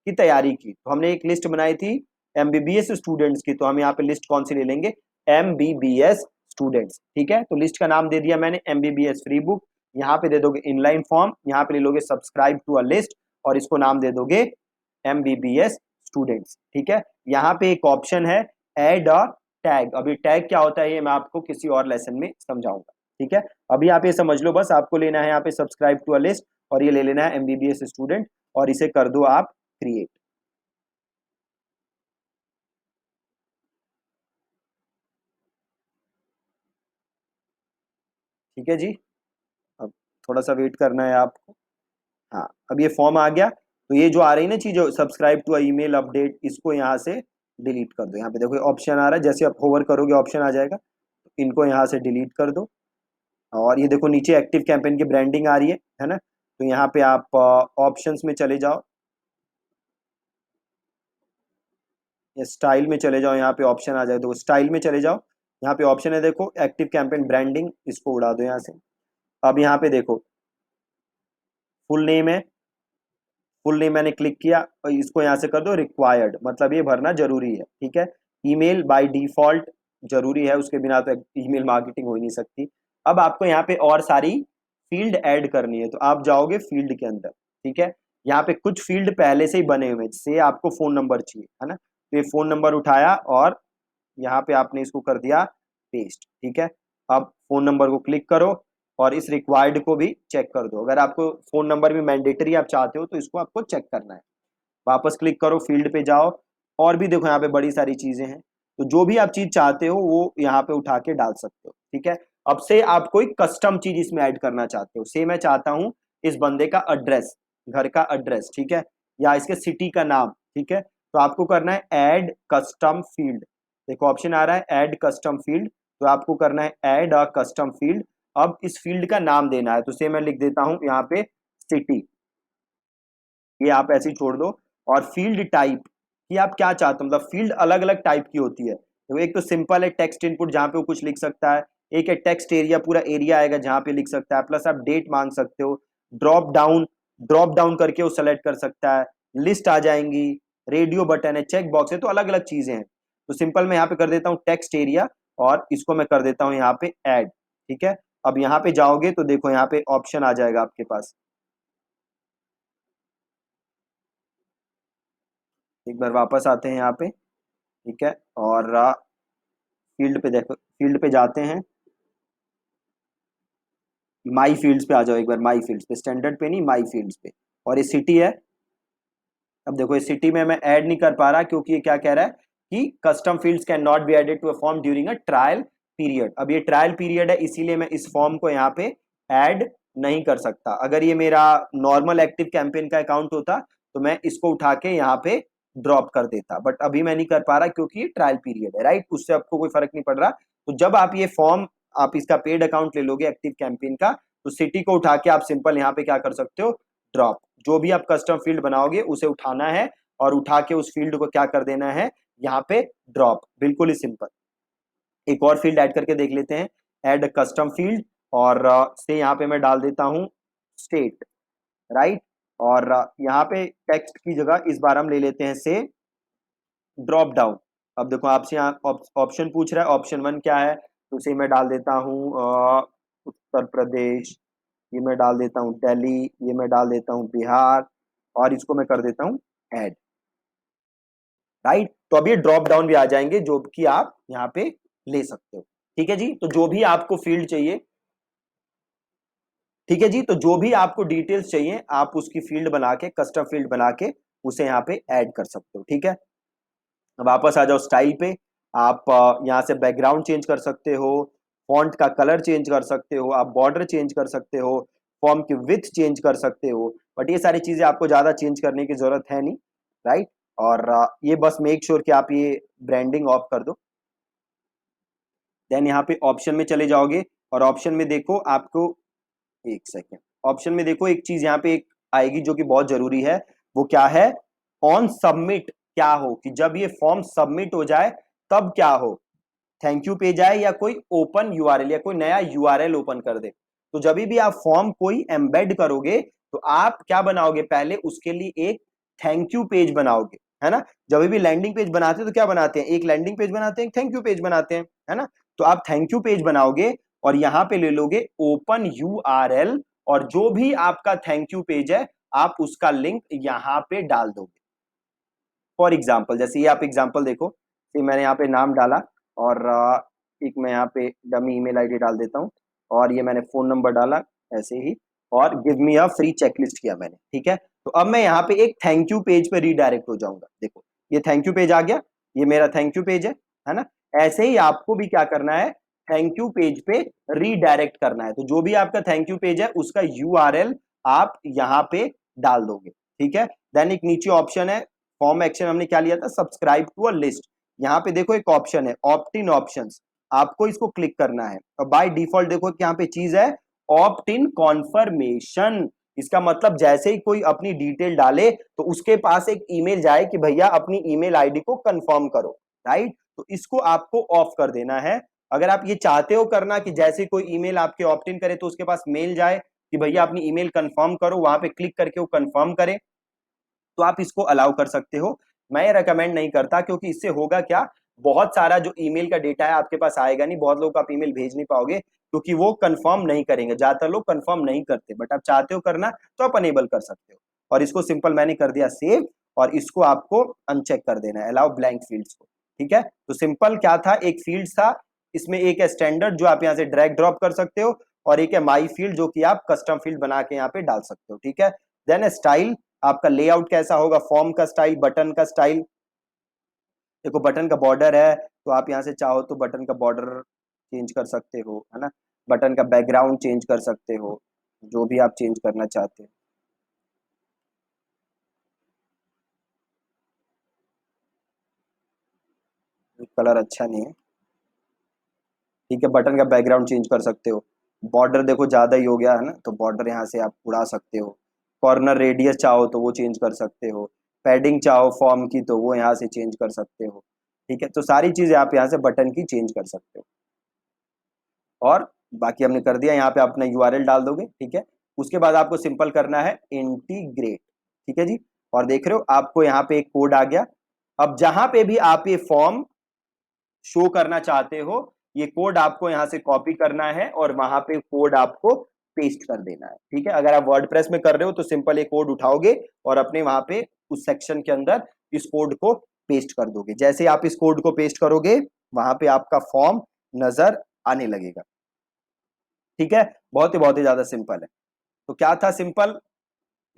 की तैयारी की। तो हमने एक लिस्ट बनाई थी एमबीबीएस स्टूडेंट्स की, तो हम यहाँ पे लिस्ट कौन सी ले लेंगे, एमबीबीएस स्टूडेंट्स। ठीक है, तो लिस्ट का नाम दे दिया मैंने एमबीबीएस फ्री बुक। यहाँ पे दे दोगे इनलाइन फॉर्म, यहाँ पे ले लोगे सब्सक्राइब टू अ लिस्ट और इसको नाम दे दोगे एमबीबीएस स्टूडेंट्स। ठीक है, यहाँ पे एक ऑप्शन है एड अ टैग। अभी टैग क्या होता है ये मैं आपको किसी और लेसन में समझाऊंगा। ठीक है, अभी आप ये समझ लो बस, आपको लेना है यहाँ पे सब्सक्राइब टू अ लिस्ट और ये ले लेना है एमबीबीएस स्टूडेंट और इसे कर दो आप क्रिएट। ठीक है जी, अब थोड़ा सा वेट करना है आपको। हाँ, अब ये फॉर्म आ गया। तो ये जो आ रही ना चीज सब्सक्राइब टू ईमेल अपडेट, इसको यहाँ से डिलीट कर दो। यहाँ पे देखो ऑप्शन आ रहा है, जैसे आप होवर करोगे ऑप्शन आ जाएगा, तो इनको यहाँ से डिलीट कर दो। और ये देखो नीचे एक्टिव कैंपेन की ब्रांडिंग आ रही है ना, तो यहाँ पे आप ऑप्शंस में चले जाओ, या स्टाइल में चले जाओ, यहाँ पे ऑप्शन आ जाए, तो स्टाइल में चले जाओ, यहाँ पे ऑप्शन है देखो एक्टिव कैंपेन ब्रांडिंग, इसको उड़ा दो यहाँ से। अब यहाँ पे देखो फुल नेम है, फुल नेम मैंने क्लिक किया और इसको यहाँ से कर दो रिक्वायर्ड, मतलब ये भरना जरूरी है, ठीक है। ईमेल बाय डिफॉल्ट जरूरी है, उसके बिना तो ईमेल मार्केटिंग हो ही नहीं सकती। अब आपको यहाँ पे और सारी फील्ड ऐड करनी है, तो आप जाओगे फील्ड के अंदर, ठीक है। यहाँ पे कुछ फील्ड पहले से ही बने हुए हैं, जैसे आपको फोन नंबर चाहिए है ना, तो ये फोन नंबर उठाया और यहाँ पे आपने इसको कर दिया पेस्ट, ठीक है। अब फोन नंबर को क्लिक करो और इस रिक्वायर्ड को भी चेक कर दो, अगर आपको फोन नंबर भी मैंडेटरी आप चाहते हो तो इसको आपको चेक करना है। वापस क्लिक करो, फील्ड पे जाओ, और भी देखो यहाँ पे बड़ी सारी चीजें हैं, तो जो भी आप चीज चाहते हो वो यहाँ पे उठा के डाल सकते हो, ठीक है। अब से आप कोई कस्टम चीज इसमें ऐड करना चाहते हो, से मैं चाहता हूं इस बंदे का एड्रेस, घर का एड्रेस, ठीक है, या इसके सिटी का नाम, ठीक है। तो आपको करना है ऐड कस्टम फील्ड, देखो ऑप्शन आ रहा है ऐड कस्टम फील्ड, तो आपको करना है ऐड अ कस्टम फील्ड। अब इस फील्ड का नाम देना है, तो से मैं लिख देता हूं यहाँ पे सिटी, ये आप ऐसे ही छोड़ दो। और फील्ड टाइप कि आप क्या चाहते हो, मतलब फील्ड अलग अलग टाइप की होती है, तो एक तो सिंपल है टेक्स्ट इनपुट जहां पे वो कुछ लिख सकता है, एक है टेक्स्ट एरिया, पूरा एरिया आएगा जहां पे लिख सकता है, प्लस आप डेट मांग सकते हो, ड्रॉप डाउन, ड्रॉप डाउन करके वो सेलेक्ट कर सकता है, लिस्ट आ जाएंगी, रेडियो बटन है, चेक बॉक्स है, तो अलग अलग चीजें हैं। तो सिंपल मैं यहाँ पे कर देता हूँ टेक्स्ट एरिया और इसको मैं कर देता हूँ यहाँ पे ऐड, ठीक है। अब यहाँ पे जाओगे तो देखो यहाँ पे ऑप्शन आ जाएगा आपके पास, एक बार वापस आते हैं यहाँ पे, ठीक है। और फील्ड पे देखो, फील्ड पे जाते हैं, माई फील्ड्स पे आ जाओ एक बार, माई फील्ड्स पे, स्टैंडर्ड पे नहीं माई फील्ड्स पे, और ये सिटी है। अब देखो इस सिटी में मैं ऐड नहीं कर पा रहा क्योंकि ये क्या कह रहा है कि custom fields can not be added to a form during a trial period. अब ये ट्रायल पीरियड है इसीलिए मैं इस फॉर्म को यहाँ पे ऐड नहीं कर सकता। अगर ये मेरा नॉर्मल एक्टिव कैंपेन का अकाउंट होता तो मैं इसको उठा के यहाँ पे ड्रॉप कर देता, बट अभी मैं नहीं कर पा रहा क्योंकि ये ट्रायल पीरियड है, राइट, उससे आपको कोई फर्क नहीं पड़ रहा। तो जब आप ये फॉर्म, आप इसका पेड अकाउंट ले लोगे एक्टिव कैंपेन का, तो सिटी को उठा के आप सिंपल यहाँ पे क्या कर सकते हो, ड्रॉप, जो भी आप कस्टम फील्ड बनाओगे उसे उठाना है और उठा के उस फील्ड को क्या कर देना है यहाँ पे ड्रॉप, बिल्कुल ही सिंपल। एक और फील्ड ऐड करके देख लेते हैं, ऐड कस्टम फील्ड, और से यहाँ पे मैं डाल देता हूँ स्टेट, राइट। और यहाँ पे टेक्स्ट की जगह इस बार हम ले लेते हैं से ड्रॉप डाउन। अब देखो आपसे यहाँ ऑप्शन पूछ रहा है, ऑप्शन वन क्या है, तो उसे मैं डाल देता हूँ उत्तर प्रदेश, ये मैं डाल देता हूँ दिल्ली, ये मैं डाल देता हूँ बिहार, और इसको मैं कर देता हूँ ऐड, राइट। तो अब ये ड्रॉप डाउन भी आ जाएंगे जो कि आप यहाँ पे ले सकते हो, ठीक है जी। तो जो भी आपको फील्ड चाहिए, ठीक है जी, तो जो भी आपको डिटेल्स चाहिए आप उसकी फील्ड बना के, कस्टम फील्ड बना के उसे यहाँ पे ऐड कर सकते हो, ठीक है। वापस आ जाओ स्टाइल पे, आप यहाँ से बैकग्राउंड चेंज कर सकते हो, फॉन्ट का कलर चेंज कर सकते हो, आप बॉर्डर चेंज कर सकते हो, फॉर्म की विड्थ चेंज कर सकते हो, बट ये सारी चीजें आपको ज्यादा चेंज करने की जरूरत है नहीं, राइट। और ये बस मेक श्योर कि आप ये ब्रांडिंग ऑफ कर दो। देन यहाँ पे ऑप्शन में चले जाओगे और ऑप्शन में देखो आपको, एक सेकेंड, ऑप्शन में देखो एक चीज यहाँ पे एक आएगी जो कि बहुत जरूरी है, वो क्या है, ऑन सबमिट क्या हो, कि जब ये फॉर्म सबमिट हो जाए तब क्या हो, थैंक यू पेज आए या कोई ओपन यूआरएल या कोई नया यूआरएल ओपन कर दे। तो जब भी आप फॉर्म कोई एम्बेड करोगे तो आप क्या बनाओगे, पहले उसके लिए एक थैंक यू पेज बनाओगे, है ना। जब भी लैंडिंग पेज बनाते हैं तो क्या बनाते हैं, एक लैंडिंग पेज बनाते हैं, एक थैंक यू पेज बनाते हैं, है ना। तो आप थैंक यू पेज बनाओगे और यहां पे ले लोगे ओपन यूआरएल, और जो भी आपका थैंक यू पेज है आप उसका लिंक यहां पे डाल दोगे। फॉर एग्जाम्पल जैसे ये आप एग्जाम्पल देखो, कि मैंने यहाँ पे नाम डाला और एक मैं यहाँ पे डमी ईमेल आईडी डाल देता हूँ, और ये मैंने फोन नंबर डाला ऐसे ही, और give me a free checklist किया मैंने, ठीक है। तो अब मैं यहाँ पे एक थैंक यू पेज पे रीडायरेक्ट हो जाऊंगा, देखो ये थैंक यू पेज आ गया, ये मेरा थैंक यू पेज है ना। ऐसे ही आपको भी क्या करना है, थैंक यू पेज पे रीडायरेक्ट करना है, तो जो भी आपका थैंक यू पेज है उसका यूआरएल आप यहाँ पे डाल दोगे, ठीक है। देन एक नीचे ऑप्शन है, फॉर्म एक्शन हमने क्या लिया था, सब्सक्राइब टू अ लिस्ट, यहाँ पे देखो एक ऑप्शन है ऑप्ट इन ऑप्शंस, आपको इसको क्लिक करना है, और बाय डिफॉल्ट देखो कि यहाँ पे चीज है ऑप्ट इन कॉन्फर्मेशन। इसका मतलब जैसे ही कोई अपनी डिटेल डाले तो उसके पास एक ईमेल जाए कि भैया अपनी ईमेल आईडी को कंफर्म करो, राइट। तो इसको आपको ऑफ कर देना है, अगर आप ये चाहते हो करना कि जैसे कोई ईमेल आपके ऑप्ट इन करे तो उसके पास मेल जाए कि भैया अपनी ईमेल कंफर्म करो, वहां पे क्लिक करके वो कंफर्म करे, तो आप इसको अलाउ कर सकते हो। मैं ये रेकमेंड नहीं करता, क्योंकि इससे होगा क्या, बहुत सारा जो ईमेल का डेटा है आपके पास आएगा नहीं, बहुत लोग आप ईमेल भेज नहीं पाओगे, क्योंकि वो कंफर्म नहीं करेंगे, ज्यादातर लोग कंफर्म नहीं करते। बट आप चाहते हो करना तो आप अनेबल कर सकते हो। और इसको सिंपल मैंने कर दिया सेव, और इसको आपको अनचेक कर देना है, अलाउ ब्लैंक फील्ड्स को। ठीक है, तो सिंपल क्या था, एक फील्ड था, इसमें एक है स्टैंडर्ड जो आप यहाँ से ड्रैग ड्रॉप कर सकते हो, और एक है माई फील्ड जो कि आप कस्टम फील्ड बना के यहाँ पे डाल सकते हो। ठीक है, देन स्टाइल, आपका लेआउट कैसा होगा, फॉर्म का स्टाइल, बटन का स्टाइल। देखो बटन का बॉर्डर है, तो आप यहाँ से चाहो तो बटन का बॉर्डर चेंज कर सकते हो, है ना, बटन का बैकग्राउंड चेंज कर सकते हो, जो भी आप चेंज करना चाहते हो। कलर अच्छा नहीं है, ठीक है, बटन का बैकग्राउंड चेंज कर सकते हो। बॉर्डर देखो ज्यादा ही हो गया है ना, तो बॉर्डर यहाँ से आप उड़ा सकते हो। कॉर्नर रेडियस चाहो तो वो चेंज कर सकते हो। पैडिंग चाहो फॉर्म की तो वो यहाँ से चेंज कर सकते हो। ठीक है, तो सारी चीजें आप यहाँ से बटन की चेंज कर सकते हो। और बाकी हमने कर दिया, यहाँ पे आप अपना यूआरएल डाल दोगे। ठीक है, उसके बाद आपको सिंपल करना है इंटीग्रेट। ठीक है जी, और देख रहे हो आपको यहाँ पे एक कोड आ गया। अब जहां पे भी आप ये फॉर्म शो करना चाहते हो, ये कोड आपको यहाँ से कॉपी करना है और वहां पे कोड आपको पेस्ट कर देना है। ठीक है, अगर आप वर्डप्रेस में कर रहे हो तो सिंपल ये कोड उठाओगे और अपने वहां पे उस सेक्शन के अंदर इस कोड को पेस्ट कर दोगे। जैसे आप इस कोड को पेस्ट करोगे, वहां पे आपका फॉर्म नजर आने लगेगा। ठीक है, बहुत ही ज्यादा सिंपल है। तो क्या था सिंपल,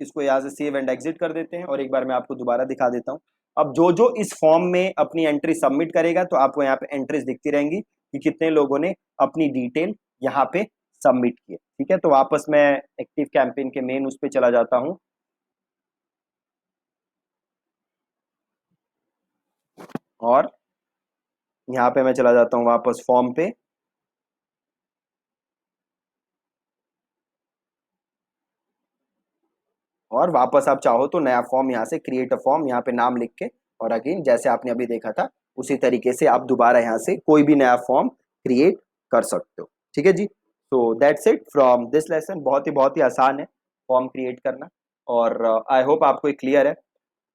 इसको यहाँ से सेव एंड एग्जिट कर देते हैं, और एक बार मैं आपको दोबारा दिखा देता हूँ। अब जो जो इस फॉर्म में अपनी एंट्री सबमिट करेगा, तो आपको यहाँ पे एंट्रीज दिखती रहेंगी कि कितने लोगों ने अपनी डिटेल यहाँ पे सबमिट की है। ठीक है, तो वापस मैं एक्टिव कैंपेन के मेन उस पे चला जाता हूँ, और यहाँ पे मैं चला जाता हूँ वापस फॉर्म पे। और वापस आप चाहो तो नया फॉर्म यहाँ से क्रिएट अ फॉर्म, यहाँ पे नाम लिख के, और अगेन जैसे आपने अभी देखा था उसी तरीके से आप दोबारा यहाँ से कोई भी नया फॉर्म क्रिएट कर सकते हो। ठीक है जी, तो that's it from this lesson. बहुत ही आसान है फॉर्म क्रिएट करना, और आई होप आपको ये क्लियर है।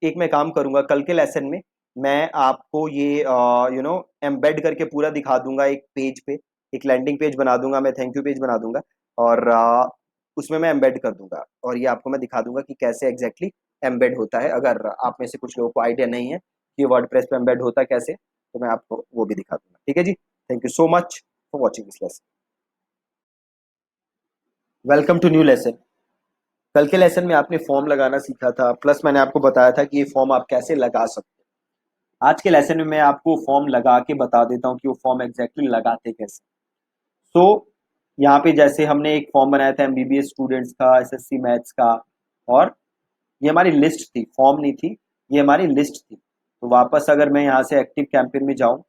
एक मैं काम करूंगा, कल के लेसन में मैं आपको ये एम्बेड करके पूरा दिखा दूंगा एक पेज पे, एक लैंडिंग पेज बना दूंगा मैं, थैंक यू पेज बना दूंगा, और उसमें मैं एम्बेड कर दूंगा, और ये आपको मैं दिखा दूंगा कि कैसे एग्जैक्टली एम्बेड होता है। अगर आप में से कुछ लोगों को आइडिया नहीं है कि वर्डप्रेस पे एम्बेड होता है कैसे, तो मैं आपको वो भी दिखा दूंगा। ठीक है जी, thank you so much for watching this lesson. Welcome to new lesson. कल के लेसन में आपने फॉर्म लगाना सीखा था, प्लस मैंने आपको बताया था कि ये फॉर्म आप कैसे लगा सकते हो। आज के लेसन में मैं आपको फॉर्म लगा के बता देता हूँ कि वो फॉर्म एग्जैक्टली लगाते कैसे। तो यहाँ पे जैसे हमने एक फॉर्म बनाया था एमबीबीएस स्टूडेंट्स का, एसएससी मैथ्स का, और ये हमारी लिस्ट थी, फॉर्म नहीं थी, ये हमारी लिस्ट थी। तो वापस अगर मैं यहाँ से एक्टिव कैंपेन में जाऊँ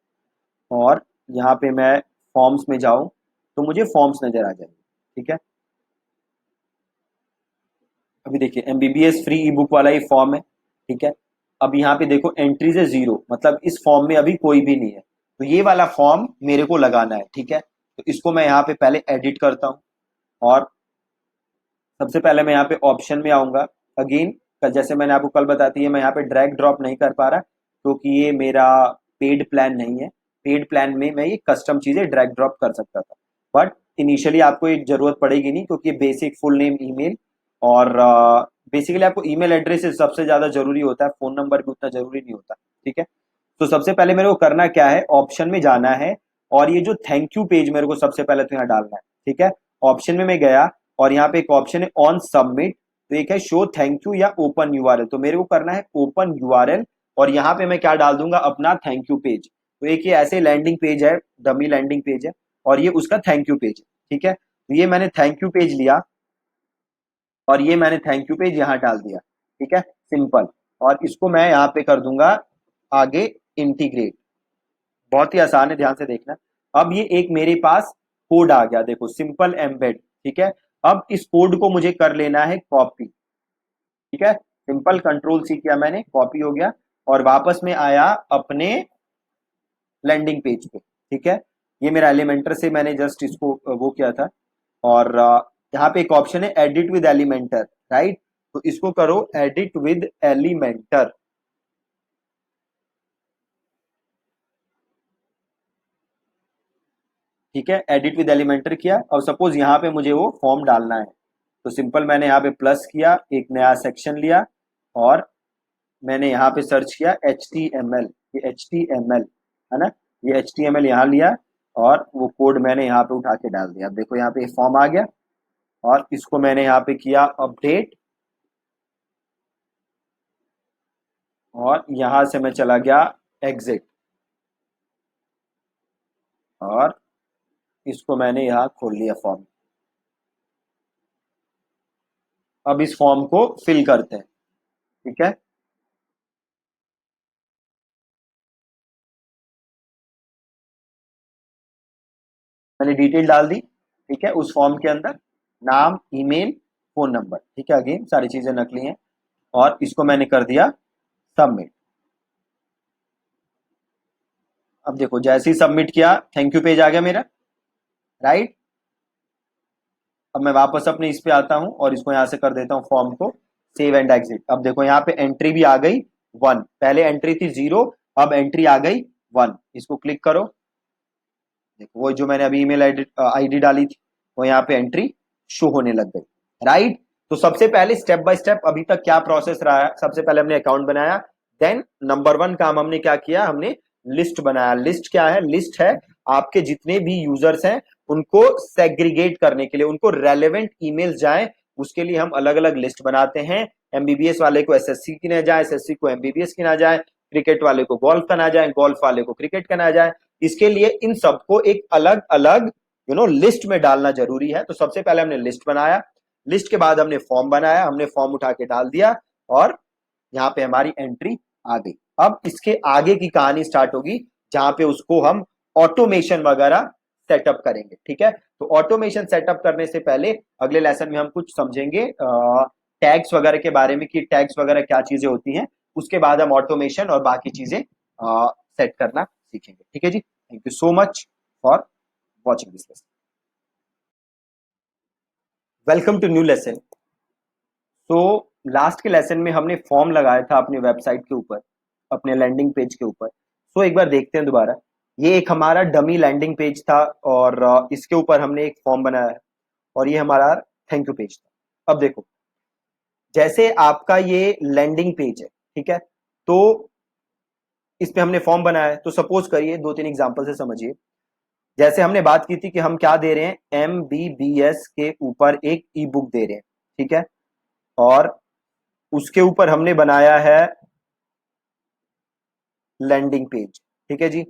और यहाँ पे मैं फॉर्म्स में जाऊँ, तो मुझे फॉर्म्स नजर आ जाएंगे। ठीक है, अभी देखिए एमबीबीएस फ्री ई बुक वाला ये फॉर्म है। ठीक है, अब यहाँ पे देखो एंट्रीज है जीरो, मतलब इस फॉर्म में अभी कोई भी नहीं है, तो ये वाला फॉर्म मेरे को लगाना है। ठीक है, तो इसको मैं यहाँ पे पहले एडिट करता हूँ, और सबसे पहले मैं यहाँ पे ऑप्शन में आऊंगा। अगेन जैसे मैंने आपको कल बताया था, ये मैं यहाँ पे ड्रैग ड्रॉप नहीं कर पा रहा क्योंकि ये मेरा पेड प्लान नहीं है। पेड प्लान में मैं ये कस्टम चीजें ड्रैग ड्रॉप कर सकता था, बट इनिशियली आपको ये जरूरत पड़ेगी नहीं, क्योंकि बेसिक फुल नेम ईमेल, और बेसिकली आपको ईमेल एड्रेस सबसे ज्यादा जरूरी होता है, फोन नंबर भी उतना जरूरी नहीं होता। ठीक है, तो सबसे पहले मेरे को करना क्या है, ऑप्शन में जाना है, और ये जो थैंक यू पेज मेरे को सबसे पहले तो यहाँ डालना है। ठीक है, ऑप्शन में मैं गया, और यहाँ पे एक ऑप्शन है ऑन सबमिट, तो एक है शो थैंक यू या ओपन यूआरएल, तो मेरे को करना है ओपन यूआरएल, और यहाँ पे मैं क्या डाल दूंगा, अपना थैंक यू पेज। तो एक ये ऐसे लैंडिंग पेज है, डमी लैंडिंग पेज है, और ये उसका थैंक यू पेज है। ठीक है, तो ये मैंने थैंक यू पेज लिया, और ये मैंने थैंक यू पेज यहाँ डाल दिया। ठीक है, सिंपल, और इसको मैं यहाँ पे कर दूंगा आगे इंटीग्रेट। बहुत ही आसान है, ध्यान से देखना। अब ये एक मेरे पास कोड आ गया, देखो सिंपल एम्बेड। ठीक है, अब इस कोड को मुझे कर लेना है कॉपी। ठीक है, सिंपल कंट्रोल सी किया मैंने, कॉपी हो गया, और वापस में आया अपने लैंडिंग पेज पे। ठीक है, ये मेरा एलिमेंटर से मैंने जस्ट इसको वो किया था। और यहाँ पे एक ऑप्शन है एडिट विद एलिमेंटर, राइट, तो इसको करो एडिट विद एलिमेंटर। ठीक है, एडिट विद एलिमेंटर किया। और सपोज यहाँ पे मुझे वो फॉर्म डालना है, तो सिंपल मैंने यहाँ पे प्लस किया, एक नया सेक्शन लिया और मैंने यहाँ पे सर्च किया HTML। ये HTML है ना, ये HTML यहाँ लिया और वो कोड मैंने यहाँ पे उठा के डाल दिया। अब देखो यहाँ पे फॉर्म आ गया और इसको मैंने यहाँ पे किया अपडेट और यहाँ से मैं चला गया एग्जिट और इसको मैंने यहाँ खोल लिया फॉर्म। अब इस फॉर्म को फिल करते हैं। ठीक है, मैंने डिटेल डाल दी। ठीक है, उस फॉर्म के अंदर नाम, ईमेल, फोन नंबर, ठीक है, अगेन सारी चीजें नकली हैं और इसको मैंने कर दिया सबमिट। अब देखो जैसे ही सबमिट किया थैंक यू पेज आ गया मेरा, राइट। अब मैं वापस अपने इस पे आता हूं और इसको यहां से कर देता हूं फॉर्म को सेव एंड एग्जिट। अब देखो यहाँ पे एंट्री भी आ गई 1, पहले एंट्री थी 0, अब एंट्री आ गई 1। इसको क्लिक करो, देखो वो जो मैंने अभी ईमेल आईडी डाली थी वो यहाँ पे एंट्री शो होने लग गई, राइट। तो सबसे पहले स्टेप बाय स्टेप अभी तक क्या प्रोसेस रहा है, सबसे पहले हमने अकाउंट बनाया, देन नंबर 1 काम हमने क्या किया, हमने लिस्ट बनाया। लिस्ट क्या है, लिस्ट है आपके जितने भी यूजर्स हैं उनको सेग्रीगेट करने के लिए, उनको रेलेवेंट ईमेल जाए उसके लिए हम अलग अलग लिस्ट बनाते हैं। एमबीबीएस वाले को एसएससी की ना जाए, एसएससी को एमबीबीएस की ना जाए, क्रिकेट वाले को गोल्फ का ना जाए, गोल्फ वाले को क्रिकेट का ना जाए। इसके लिए इन सबको एक अलग अलग लिस्ट में डालना जरूरी है। तो सबसे पहले हमने लिस्ट बनाया, लिस्ट के बाद हमने फॉर्म बनाया, हमने फॉर्म उठा के डाल दिया और यहाँ पे हमारी एंट्री आ गई। अब इसके आगे की कहानी स्टार्ट होगी जहां पे उसको हम ऑटोमेशन वगैरह सेटअप करेंगे। ठीक है, तो ऑटोमेशन सेटअप करने से पहले अगले लेसन में हम कुछ समझेंगे टैग्स वगैरह के बारे में कि टैग्स वगैरह क्या चीजें होती हैं। उसके बाद हम ऑटोमेशन और बाकी चीजें सेट करना सीखेंगे। ठीक है जी, thank you so much for watching this lesson. Welcome to new lesson. तो लास्ट के लेसन में हमने फॉर्म लगाया था अपनी वेबसाइट के ऊपर, अपने लैंडिंग पेज के ऊपर। तो एक बार देखते हैं दोबारा। ये एक हमारा डमी लैंडिंग पेज था और इसके ऊपर हमने एक फॉर्म बनाया है और ये हमारा थैंक यू पेज था। अब देखो जैसे आपका ये लैंडिंग पेज है, ठीक है, तो इस पे हमने फॉर्म बनाया है। तो सपोज करिए 2-3 एग्जांपल से समझिए। जैसे हमने बात की थी कि हम क्या दे रहे हैं, एमबीबीएस के ऊपर एक ई बुक दे रहे हैं, ठीक है, और उसके ऊपर हमने बनाया है लैंडिंग पेज। ठीक है जी,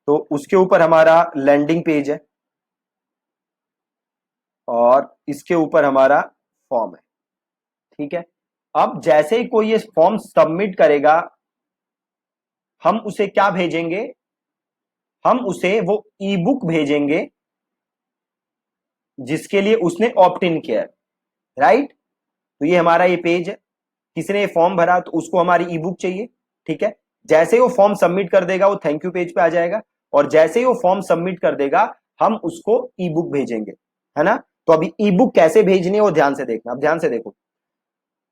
तो उसके ऊपर हमारा लैंडिंग पेज है और इसके ऊपर हमारा फॉर्म है। ठीक है, अब जैसे ही कोई ये फॉर्म सबमिट करेगा हम उसे क्या भेजेंगे, हम उसे वो ई बुक भेजेंगे जिसके लिए उसने ऑप्ट इन किया है, राइट। तो ये हमारा ये पेज है, किसी ने फॉर्म भरा तो उसको हमारी ई बुक चाहिए। ठीक है, जैसे ही वो फॉर्म सबमिट कर देगा वो थैंक यू पेज पे आ जाएगा और जैसे ही वो फॉर्म सबमिट कर देगा हम उसको ई बुक भेजेंगे, है ना। तो अभी ई बुक कैसे भेजनी है वो ध्यान से देखना। अब ध्यान से देखो,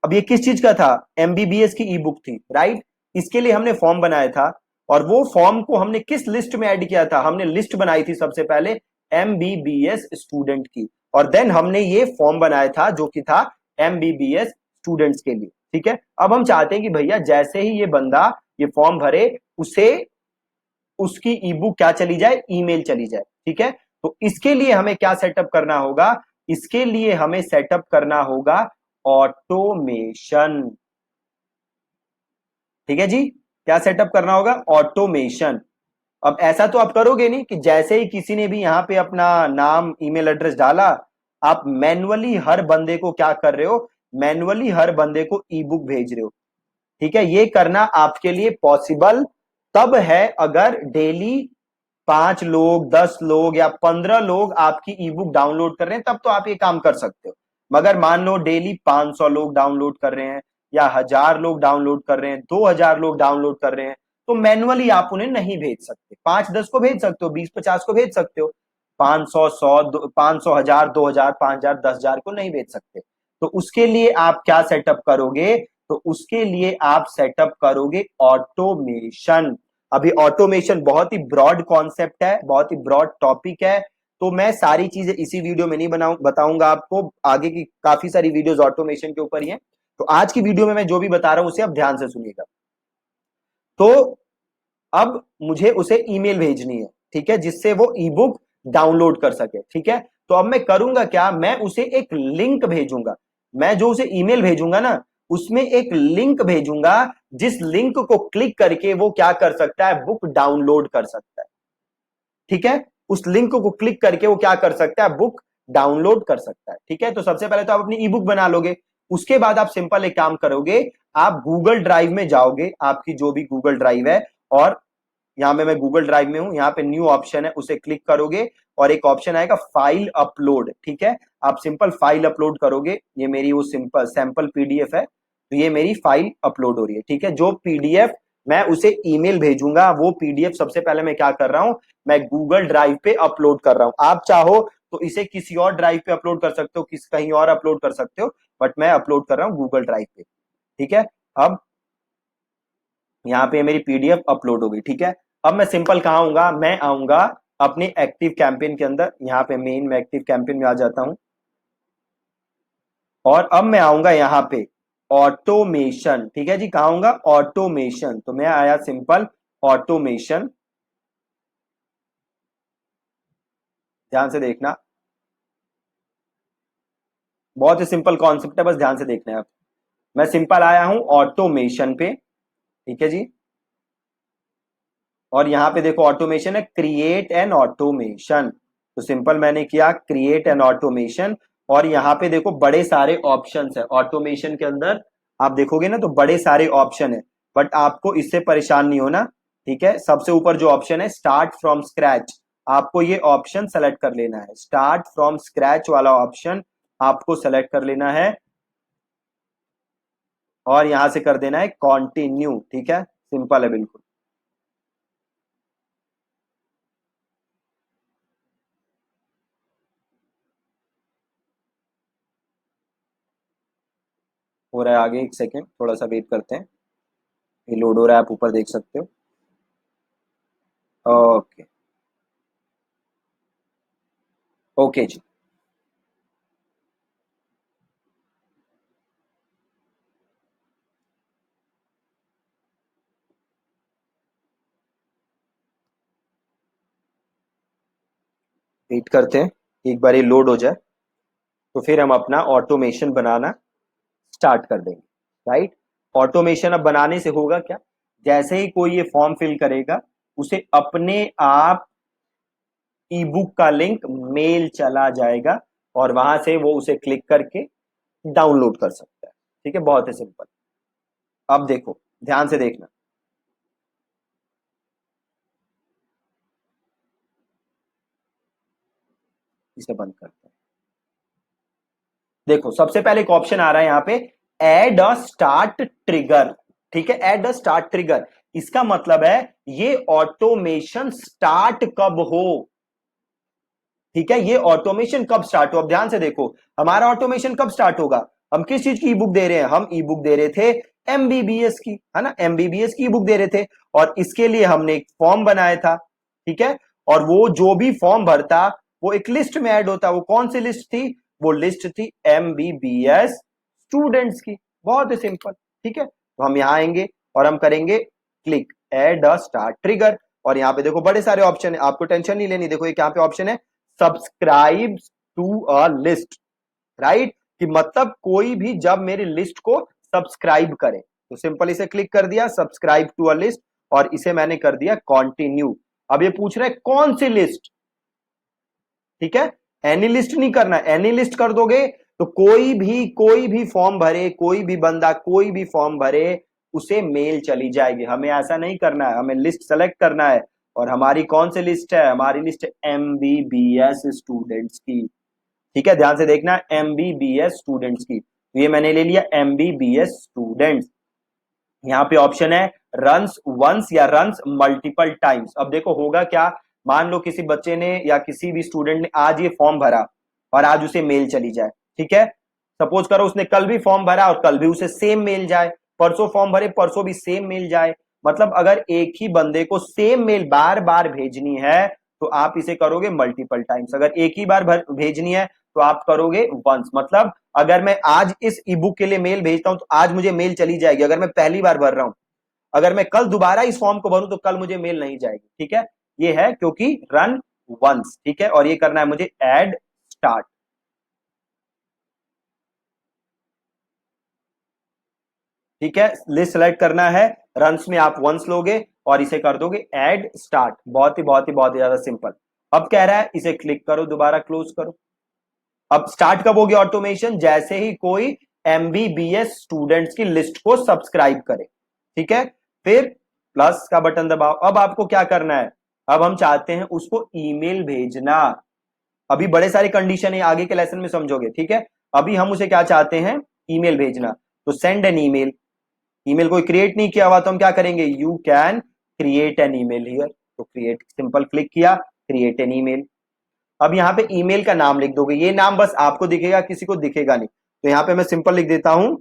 अब ये किस चीज का था, एमबीबीएस की ई बुक थी, राइट। इसके लिए हमने फॉर्म बनाया था और वो फॉर्म को हमने किस लिस्ट में ऐड किया था, हमने लिस्ट बनाई थी सबसे पहले एमबीबीएस स्टूडेंट की और देन हमने ये फॉर्म बनाया था जो कि था एमबीबीएस स्टूडेंट्स के लिए। ठीक है, अब हम चाहते हैं कि भैया जैसे ही ये बंदा ये फॉर्म भरे उसे उसकी ई बुक क्या चली जाए, ईमेल चली जाए। ठीक है, तो इसके लिए हमें क्या सेटअप करना होगा, इसके लिए हमें सेटअप करना होगा ऑटोमेशन। ठीक है जी, क्या सेटअप करना होगा, ऑटोमेशन। अब ऐसा तो आप करोगे नहीं कि जैसे ही किसी ने भी यहां पे अपना नाम ईमेल एड्रेस डाला आप मैन्युअली हर बंदे को क्या कर रहे हो, मैन्युअली हर बंदे को ई बुक भेज रहे हो। ठीक है, ये करना आपके लिए पॉसिबल तब है अगर डेली 5 लोग, 10 लोग या 15 लोग आपकी ई बुक डाउनलोड कर रहे हैं, तब तो आप ये काम कर सकते हो। मगर मान लो डेली 500 लोग डाउनलोड कर रहे हैं या 1000 लोग डाउनलोड कर रहे हैं, 2000 लोग डाउनलोड कर रहे हैं, तो मैनुअली आप उन्हें नहीं भेज सकते। 5-10 को भेज सकते हो, 20-50 को भेज सकते हो, 500, 100, 500, 1000, 2000, 5000, 10,000 को नहीं भेज सकते। तो उसके लिए आप क्या सेटअप करोगे? तो उसके लिए आप सेटअप करोगे ऑटोमेशन। अभी ऑटोमेशन बहुत ही ब्रॉड कॉन्सेप्ट है, बहुत ही ब्रॉड टॉपिक है, तो मैं सारी चीजें इसी वीडियो में नहीं बताऊंगा आपको, आगे की काफी सारी वीडियोस ऑटोमेशन के ऊपर ही है। तो आज की वीडियो में मैं जो भी बता रहा हूं उसे आप ध्यान से सुनिएगा। तो अब मुझे उसे ईमेल भेजनी है, ठीक है, जिससे वो ई बुक डाउनलोड कर सके, ठीक है। तो अब मैं करूंगा क्या, मैं उसे एक लिंक भेजूंगा। मैं जो उसे ईमेल भेजूंगा ना, उसमें एक लिंक भेजूंगा, जिस लिंक को क्लिक करके वो क्या कर सकता है, बुक डाउनलोड कर सकता है, ठीक है। उस लिंक को क्लिक करके वो क्या कर सकता है, बुक डाउनलोड कर सकता है, ठीक है। तो सबसे पहले तो आप अपनी ई बुक बना लोगे। उसके बाद आप सिंपल एक काम करोगे, आप गूगल ड्राइव में जाओगे, आपकी जो भी गूगल ड्राइव है, और यहां पे मैं गूगल ड्राइव में हूं, यहाँ पे न्यू ऑप्शन है, उसे क्लिक करोगे और एक ऑप्शन आएगा फाइल अपलोड, ठीक है। आप सिंपल फाइल अपलोड करोगे, ये मेरी वो सिंपल सैंपल पीडीएफ है, तो ये मेरी फाइल अपलोड हो रही है, ठीक है। जो पीडीएफ मैं उसे ईमेल भेजूंगा, वो पीडीएफ सबसे पहले मैं क्या कर रहा हूं, मैं गूगल ड्राइव पे अपलोड कर रहा हूं। आप चाहो तो इसे किसी और ड्राइव पे अपलोड कर सकते हो, कहीं और अपलोड कर सकते हो, बट मैं अपलोड कर रहा हूं गूगल ड्राइव पे, ठीक है। अब यहाँ पे मेरी पीडीएफ अपलोड हो गई, ठीक है। अब मैं सिंपल कहाँ आऊंगा, मैं आऊंगा अपने एक्टिव कैंपेन के अंदर, यहाँ पे मेन में एक्टिव कैंपेन में आ जाता हूं, और अब मैं आऊंगा यहाँ पे ऑटोमेशन, ठीक है जी, कहाँ आऊंगा, ऑटोमेशन। तो मैं आया सिंपल ऑटोमेशन, ध्यान से देखना, बहुत ही सिंपल कॉन्सेप्ट है, बस ध्यान से देखना है आप। मैं सिंपल आया हूं ऑटोमेशन पे, ठीक है जी, और यहां पे देखो ऑटोमेशन है, क्रिएट एन ऑटोमेशन। तो सिंपल मैंने किया क्रिएट एन ऑटोमेशन, और यहां पे देखो बड़े सारे ऑप्शंस है ऑटोमेशन के अंदर, आप देखोगे ना तो बड़े सारे ऑप्शन है, बट आपको इससे परेशान नहीं होना, ठीक है। सबसे ऊपर जो ऑप्शन है स्टार्ट फ्रॉम स्क्रैच, आपको ये ऑप्शन सेलेक्ट कर लेना है, स्टार्ट फ्रॉम स्क्रैच वाला ऑप्शन आपको सेलेक्ट कर लेना है, और यहां से कर देना है कॉन्टिन्यू, ठीक है, सिंपल है बिल्कुल। हो रहा है आगे, एक सेकेंड थोड़ा सा वेट करते हैं, ये लोड हो रहा है, आप ऊपर देख सकते हो। ओके, ओके जी, वेट करते हैं, एक बार ये लोड हो जाए, तो फिर हम अपना ऑटोमेशन बनाना स्टार्ट कर देंगे, राइट। ऑटोमेशन अब बनाने से होगा क्या, जैसे ही कोई ये फॉर्म फिल करेगा, उसे अपने आप ई बुक का लिंक मेल चला जाएगा, और वहां से वो उसे क्लिक करके डाउनलोड कर सकता है, ठीक है, बहुत ही सिंपल। अब देखो, ध्यान से देखना, इसे बंद करते हैं। देखो सबसे पहले एक ऑप्शन आ रहा है यहाँ पे, एड अ स्टार्ट ट्रिगर, ठीक है, एड अ स्टार्ट ट्रिगर, इसका मतलब है ये ऑटोमेशन स्टार्ट कब हो, ठीक है, ये ऑटोमेशन कब स्टार्ट हो। अब ध्यान से देखो, हमारा ऑटोमेशन कब स्टार्ट होगा, हम किस चीज की ई बुक दे रहे हैं, हम ई बुक दे रहे थे एमबीबीएस की, है ना, एमबीबीएस की ई बुक दे रहे थे, और इसके लिए हमने एक फॉर्म बनाया था, ठीक है। और वो जो भी फॉर्म भरता, वो एक लिस्ट में ऐड होता, वो कौन सी लिस्ट थी, वो लिस्ट थी एमबीबीएस स्टूडेंट्स की, बहुत ही सिंपल, ठीक है। तो हम यहां आएंगे और हम करेंगे click add a start trigger, और यहाँ पे देखो बड़े सारे ऑप्शन है, आपको टेंशन नहीं लेनी, देखो एक यहाँ पे ऑप्शन है subscribe to a list, right, कि मतलब कोई भी जब मेरी लिस्ट को सब्सक्राइब करे, तो सिंपल इसे क्लिक कर दिया सब्सक्राइब टू अ लिस्ट, और इसे मैंने कर दिया कंटिन्यू। अब ये पूछ रहा है कौन सी लिस्ट, ठीक है, एनी लिस्ट नहीं करना, एनी लिस्ट कर दोगे तो कोई भी फॉर्म भरे, कोई भी बंदा कोई भी फॉर्म भरे, उसे मेल चली जाएगी। हमें ऐसा नहीं करना है, हमें लिस्ट सेलेक्ट करना है, और हमारी कौन सी लिस्ट है, हमारी लिस्ट है एमबीबीएस स्टूडेंट्स की, ठीक है, ध्यान से देखना एमबीबीएस स्टूडेंट्स की। तो ये मैंने ले लिया MBBS स्टूडेंट्स। यहाँ पे ऑप्शन है रन्स वंस या रन्स मल्टीपल टाइम्स। अब देखो होगा क्या, मान लो किसी बच्चे ने या किसी भी स्टूडेंट ने आज ये फॉर्म भरा और आज उसे मेल चली जाए, ठीक है। सपोज करो उसने कल भी फॉर्म भरा और कल भी उसे सेम मेल जाए, परसों फॉर्म भरे परसों भी सेम मेल जाए। मतलब अगर एक ही बंदे को सेम मेल बार बार भेजनी है तो आप इसे करोगे मल्टीपल टाइम्स। अगर एक ही बार भेजनी है तो आप करोगे वंस। मतलब अगर मैं आज इस ई बुक के लिए मेल भेजता हूं तो आज मुझे मेल चली जाएगी अगर मैं पहली बार भर रहा हूं। अगर मैं कल दोबारा इस फॉर्म को भरूं तो कल मुझे मेल नहीं जाएगी, ठीक है। ये है क्योंकि रन वंस, ठीक है। और ये करना है मुझे ऐड स्टार्ट, ठीक है। लिस्ट सेलेक्ट करना है, रन्स में आप वंस लोगे और इसे कर दोगे ऐड स्टार्ट। बहुत ही ज्यादा सिंपल। अब कह रहा है इसे क्लिक करो, दोबारा क्लोज करो। अब स्टार्ट कब होगी ऑटोमेशन, जैसे ही कोई MBBS स्टूडेंट्स की लिस्ट को सब्सक्राइब करे, ठीक है। फिर प्लस का बटन दबाओ। अब आपको क्या करना है, अब हम चाहते हैं उसको ईमेल भेजना। अभी बड़े सारे कंडीशन है, आगे के लेसन में समझोगे, ठीक है। अभी हम उसे क्या चाहते हैं, ईमेल भेजना। तो सेंड एन ईमेल। ईमेल कोई क्रिएट नहीं किया हुआ तो हम क्या करेंगे, you can create an email here. तो क्रिएट सिंपल क्लिक किया, क्रिएट एन ईमेल। अब यहाँ पे ईमेल का नाम लिख दोगे, ये नाम बस आपको दिखेगा किसी को दिखेगा नहीं। तो यहाँ पे मैं सिंपल लिख देता हूं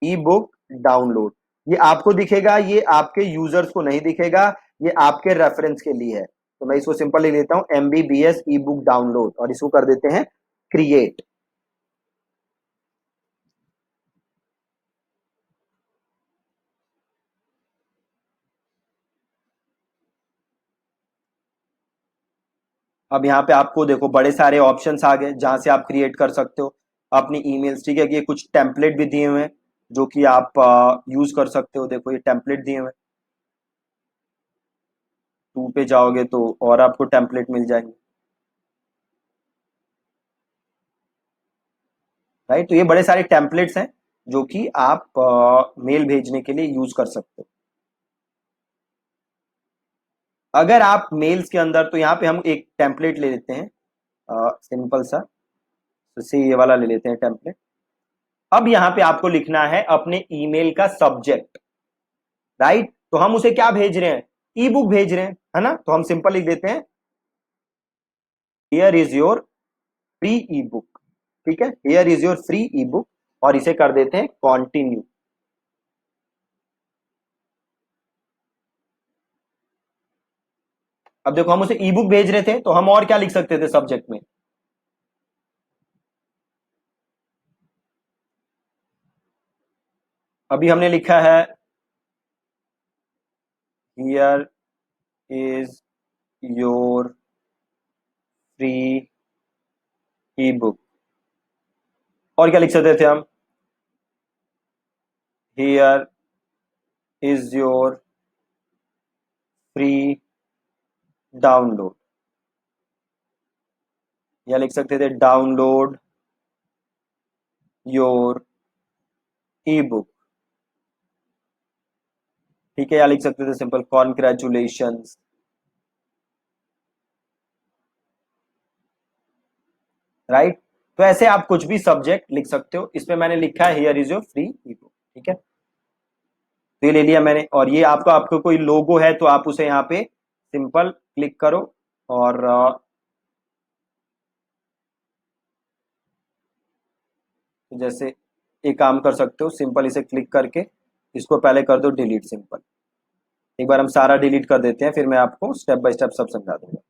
ई बुक डाउनलोड। ये आपको दिखेगा, ये आपके यूजर्स को नहीं दिखेगा, ये आपके रेफरेंस के लिए है। तो मैं इसको सिंपल लिख देता हूं MBBS ई बुक डाउनलोड और इसको कर देते हैं क्रिएट। अब यहाँ पे आपको देखो बड़े सारे ऑप्शंस आ गए जहां से आप क्रिएट कर सकते हो अपनी ईमेल्स, ठीक है। कि ये कुछ टेम्पलेट भी दिए हुए हैं जो कि आप यूज कर सकते हो। देखो ये टेम्पलेट दिए हुए हैं, टू पे जाओगे तो और आपको टेम्पलेट मिल जाएंगे, राइट। तो ये बड़े सारे टेम्पलेट्स हैं जो कि आप मेल भेजने के लिए यूज कर सकते हो। अगर आप मेल्स के अंदर, तो यहाँ पे हम एक टेम्पलेट ले लेते हैं सिंपल सा, तो ये वाला ले लेते हैं टेम्पलेट। अब यहाँ पे आपको लिखना है अपने ईमेल का सब्जेक्ट, राइट। तो हम उसे क्या भेज रहे हैं, ई बुक भेज रहे हैं, है ना। तो हम सिंपल लिख देते हैं here is your free E book, ठीक है। Here is your free E book और इसे कर देते हैं कॉन्टिन्यू। अब देखो हम उसे ई बुक भेज रहे थे तो हम और क्या लिख सकते थे सब्जेक्ट में, अभी हमने लिखा है here is your free E book. और क्या लिख सकते थे हम, here is your free download, या लिख सकते थे डाउनलोड योर ई बुक, ठीक है। या लिख सकते थे सिंपल कॉन्ग्रेचुलेशन, राइट। तो ऐसे आप कुछ भी सब्जेक्ट लिख सकते हो। इसमें मैंने लिखा है here is your free E book, ठीक है। तो ये ले लिया मैंने। और ये आपको आपको कोई लोगो है तो आप उसे यहाँ पे सिंपल क्लिक करो और जैसे एक काम कर सकते हो, सिंपल इसे क्लिक करके इसको पहले कर दो डिलीट सिंपल। एक बार हम सारा डिलीट कर देते हैं, फिर मैं आपको स्टेप बाय स्टेप सब समझा दूंगा।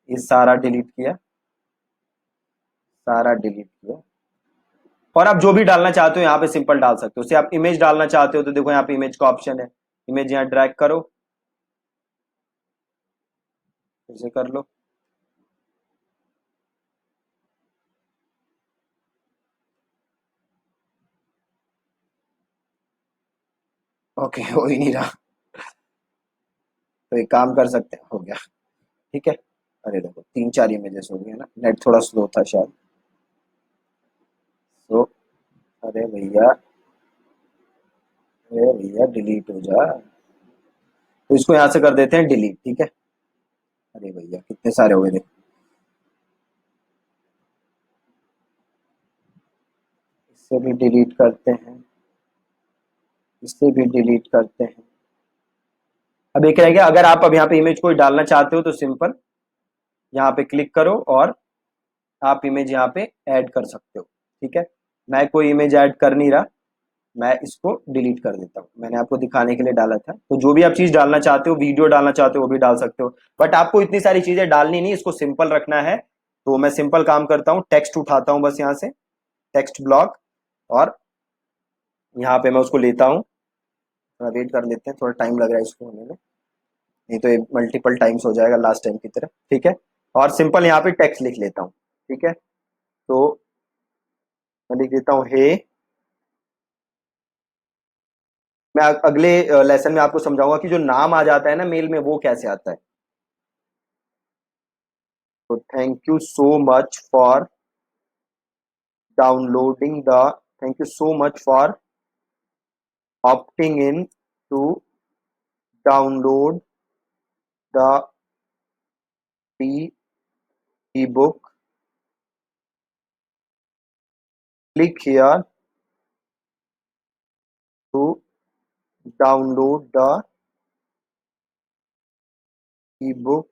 ये सारा डिलीट किया, सारा डिलीट किया। और आप जो भी डालना चाहते हो यहाँ पे सिंपल डाल सकते हो। जैसे आप इमेज डालना चाहते हो तो देखो यहाँ पे इमेज का ऑप्शन है, इमेज यहाँ ड्रैग करो, इसे कर लो। ओके, हो ही नहीं रहा। तो एक काम कर सकते हैं, हो गया, ठीक है। अरे देखो 3-4 इमेजेस हो गए ना, नेट थोड़ा स्लो था शायद। तो अरे भैया, अरे भैया डिलीट हो जा। तो इसको यहाँ से कर देते हैं डिलीट, ठीक है। अरे भैया कितने सारे हो गए देखो। इससे भी डिलीट करते हैं, इससे भी डिलीट करते हैं। अब एक रह गया, अगर आप अब यहाँ पे इमेज कोई डालना चाहते हो तो सिंपल यहाँ पे क्लिक करो और आप इमेज यहाँ पे ऐड कर सकते हो। ठीक है, मैं कोई इमेज ऐड कर नहीं रहा, मैं इसको डिलीट कर देता हूँ। मैंने आपको दिखाने के लिए डाला था। तो जो भी आप चीज डालना चाहते हो, वीडियो डालना चाहते हो वो भी डाल सकते हो, बट आपको इतनी सारी चीजें डालनी नहीं, इसको सिंपल रखना है। तो मैं सिंपल काम करता हूँ, टेक्स्ट उठाता हूँ बस यहाँ से, टेक्स्ट ब्लॉक, और यहाँ पे मैं उसको लेता हूँ। थोड़ा वेट कर लेते हैं, थोड़ा टाइम लग रहा है इसको होने में, नहीं तो ये मल्टीपल टाइम्स हो जाएगा लास्ट टाइम की तरह। ठीक है, और सिंपल यहाँ पे टेक्स्ट लिख लेता हूँ। ठीक है, तो मैं लिख देता हूँ हे। मैं अगले लेसन में आपको समझाऊंगा कि जो नाम आ जाता है ना मेल में, वो कैसे आता है। तो thank you so much for downloading the, thank you so much for opting in to download the free ebook. Click here to download the ebook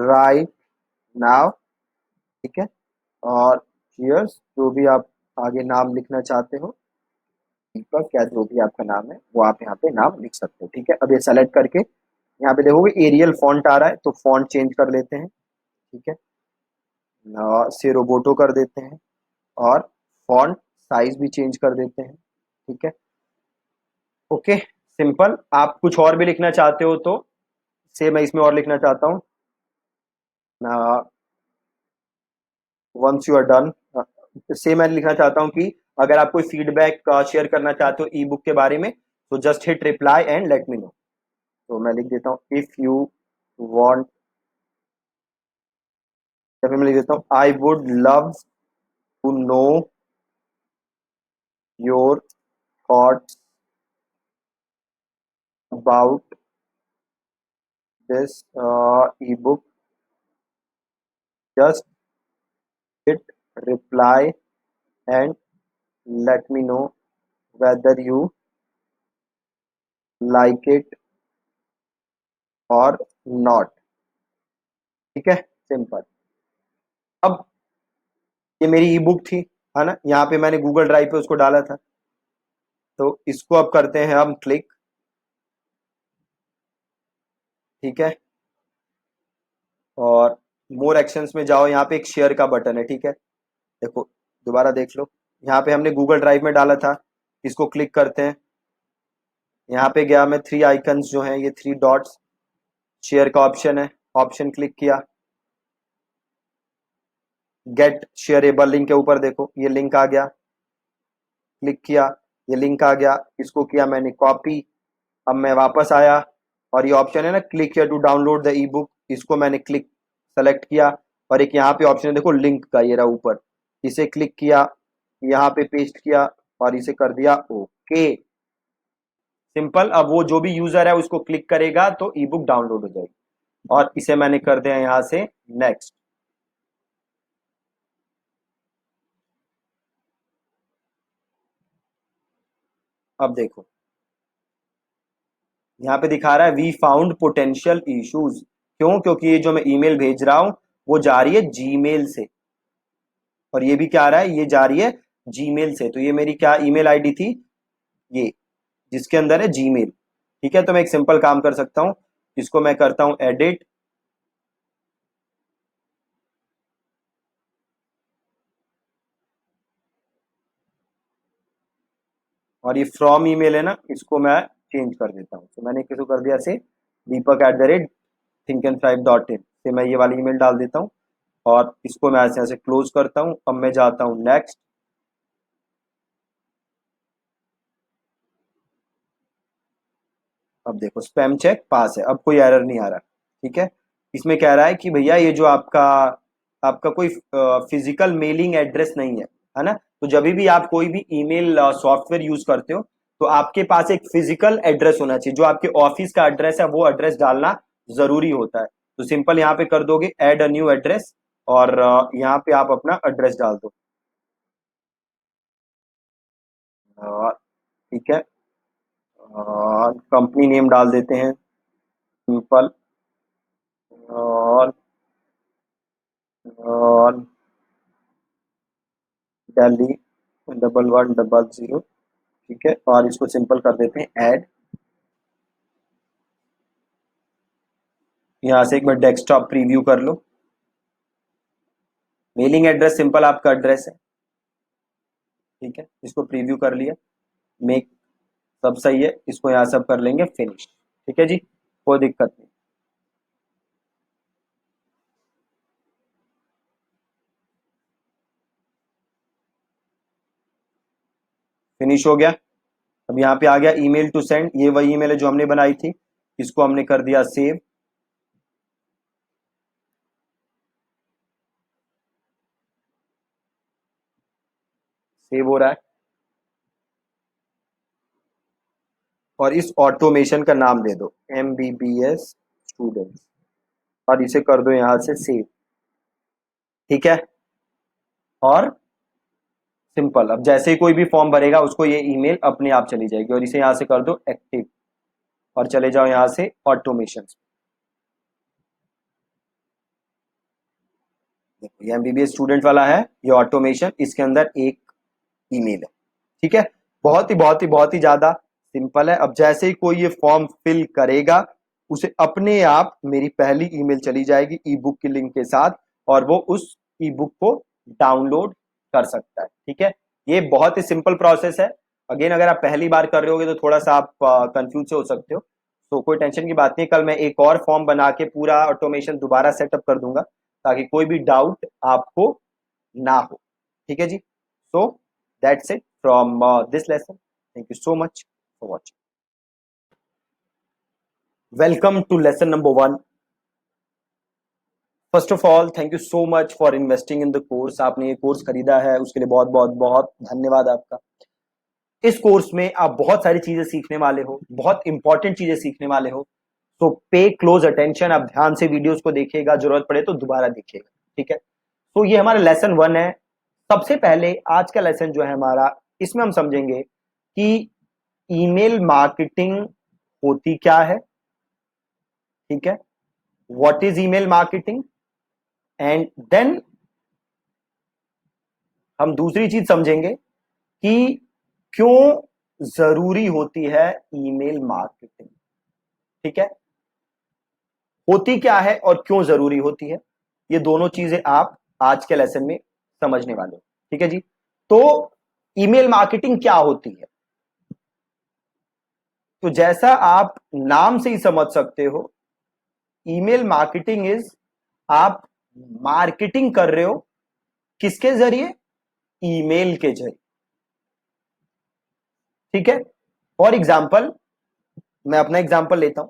right now. ठीक है, और cheers, जो भी आप आगे नाम लिखना चाहते हो, दीपक या जो भी आपका नाम है वो आप यहाँ पे नाम लिख सकते हो। ठीक है, अब ये सेलेक्ट करके यहाँ पे देखोगे एरियल फॉन्ट आ रहा है, तो फॉन्ट चेंज कर लेते हैं। ठीक है, से रोबोटो कर देते हैं, और फॉन्ट साइज भी चेंज कर देते हैं। ठीक है, ओके, सिंपल। आप कुछ और भी लिखना चाहते हो तो से मैं इसमें और लिखना चाहता हूँ, वंस यू आर डन। से मैं लिखना चाहता हूँ कि अगर आप कोई फीडबैक शेयर करना चाहते हो ई बुक के बारे में, तो just hit reply and let me know. तो मैं लिख देता हूँ इफ यू वांट, या फिर मैं लिख देता हूँ I would love to know your thoughts about this ebook, just hit reply and let me know whether you like it or not। ठीक है, सिंपल। अब ये मेरी ई बुक थी, है ना, यहाँ पे मैंने गूगल ड्राइव पे उसको डाला था। तो इसको अब करते हैं हम क्लिक। ठीक है, और मोर एक्शंस में जाओ, यहाँ पे एक शेयर का बटन है। ठीक है, देखो, दोबारा देख लो, यहाँ पे हमने गूगल ड्राइव में डाला था, इसको क्लिक करते हैं। यहाँ पे गया मैं, थ्री आइकन्स जो हैं, ये थ्री डॉट्स, शेयर का ऑप्शन है, ऑप्शन क्लिक किया, गेट शेयरेबल लिंक के ऊपर देखो ये लिंक आ गया, क्लिक किया, ये लिंक आ गया, इसको किया मैंने कॉपी। अब मैं वापस आया, और ये ऑप्शन है ना click here to download the ebook, इसको मैंने क्लिक सेलेक्ट किया, और एक यहाँ पे ऑप्शन है देखो लिंक का, ये रहा ऊपर, इसे क्लिक किया, यहाँ पे पेस्ट किया, और इसे कर दिया ओके। सिंपल। अब वो जो भी यूजर है उसको क्लिक करेगा तो ई बुक डाउनलोड हो जाएगी, और इसे मैंने कर दिया यहाँ से नेक्स्ट। अब देखो यहाँ पे दिखा रहा है वी फाउंड पोटेंशियल इश्यूज। क्यों? क्योंकि ये जो मैं ईमेल भेज रहा हूं वो जा रही है जीमेल से, और ये भी क्या आ रहा है, ये जा रही है जीमेल से। तो ये मेरी क्या ईमेल आईडी थी, ये जिसके अंदर है जीमेल। ठीक है, तो मैं एक सिंपल काम कर सकता हूं, इसको मैं करता हूं एडिट, और ये फ्रॉम ईमेल है ना, इसको मैं चेंज कर देता हूँ। तो मैंने किसको कर दिया से, deepak@thinkandthrive.in से मैं ये वाली ईमेल डाल देता हूँ, और इसको मैं ऐसे ऐसे क्लोज करता हूँ। अब मैं जाता हूँ नेक्स्ट। अब देखो स्पैम चेक पास है, अब कोई एरर नहीं आ रहा। ठीक है, इसमें कह रहा है कि भैया ये जो आपका आपका कोई फिजिकल मेलिंग एड्रेस नहीं है ना। तो जब भी आप कोई भी ईमेल सॉफ्टवेयर यूज करते हो, तो आपके पास एक फिजिकल एड्रेस होना चाहिए, जो आपके ऑफिस का एड्रेस है वो एड्रेस डालना जरूरी होता है। तो सिंपल यहाँ पे कर दोगे ऐड अ न्यू एड्रेस, और यहाँ पे आप अपना एड्रेस डाल दो। और ठीक है, और कंपनी नेम डाल देते हैं सिंपल, और और दिल्ली 1100, ठीक है, और इसको सिंपल कर देते हैं ऐड। यहाँ से एक बार डेस्कटॉप प्रीव्यू कर लो। मेलिंग एड्रेस सिंपल आपका एड्रेस है, ठीक है, इसको प्रीव्यू कर लिया। मेक, सब सही है, इसको यहाँ सब कर लेंगे फिनिश, ठीक है जी, कोई दिक्कत नहीं। फिनिश हो गया। अब यहाँ पे आ गया ईमेल टू सेंड, ये वही ईमेल है जो हमने बनाई थी, इसको हमने कर दिया सेव। सेव हो रहा है, और इस ऑटोमेशन का नाम दे दो MBBS स्टूडेंट्स, और इसे कर दो यहाँ से सेव, ठीक है। और सिंपल, अब जैसे ही कोई भी फॉर्म भरेगा उसको ये ईमेल अपने आप चली जाएगी, और इसे यहाँ से कर दो एक्टिव, और चले जाओ यहाँ से ऑटोमेशन। देखो ये MBBS स्टूडेंट वाला है, ये ऑटोमेशन, इसके अंदर एक ईमेल है, ठीक है। बहुत ही ज्यादा सिंपल है। अब जैसे ही कोई ये फॉर्म फिल करेगा, उसे अपने आप मेरी पहली ईमेल चली जाएगी ई बुक की लिंक के साथ, और वो उस ई बुक को डाउनलोड कर सकता है, ठीक है। ये बहुत ही सिंपल प्रोसेस है। अगेन अगर आप पहली बार कर रहे होगे तो थोड़ा सा आप कंफ्यूज हो सकते हो, तो कोई टेंशन की बात नहीं, कल मैं एक और फॉर्म बना के पूरा ऑटोमेशन दोबारा सेटअप कर दूंगा, ताकि कोई भी डाउट आपको ना हो, ठीक है जी। So that's it from this lesson. Thank you so much for watching. Welcome to lesson number 1। First of all thank you so much for investing in the course. आपने ये कोर्स खरीदा है, उसके लिए बहुत बहुत बहुत धन्यवाद आपका। इस कोर्स में आप बहुत सारी चीजें सीखने वाले हो, बहुत इंपॉर्टेंट चीजें सीखने वाले हो, तो पे क्लोज अटेंशन, आप ध्यान से वीडियोस को देखिएगा, जरूरत पड़े तो दोबारा देखिएगा, ठीक है। तो ये हमारा लेसन 1 है। सबसे पहले आज का लेसन जो है हमारा, इसमें हम समझेंगे कि ईमेल मार्केटिंग होती क्या है, ठीक है, what is email marketing, and then हम दूसरी चीज समझेंगे कि क्यों जरूरी होती है ईमेल मार्केटिंग, ठीक है। होती क्या है और क्यों जरूरी होती है, ये दोनों चीजें आप आज के लेसन में समझने वाले हो, ठीक है जी। तो ईमेल मार्केटिंग क्या होती है, तो जैसा आप नाम से ही समझ सकते हो, ईमेल मार्केटिंग इज, आप मार्केटिंग कर रहे हो किसके जरिए, ईमेल के जरिए, ठीक है। फॉर एग्जाम्पल, मैं अपना एग्जाम्पल लेता हूं।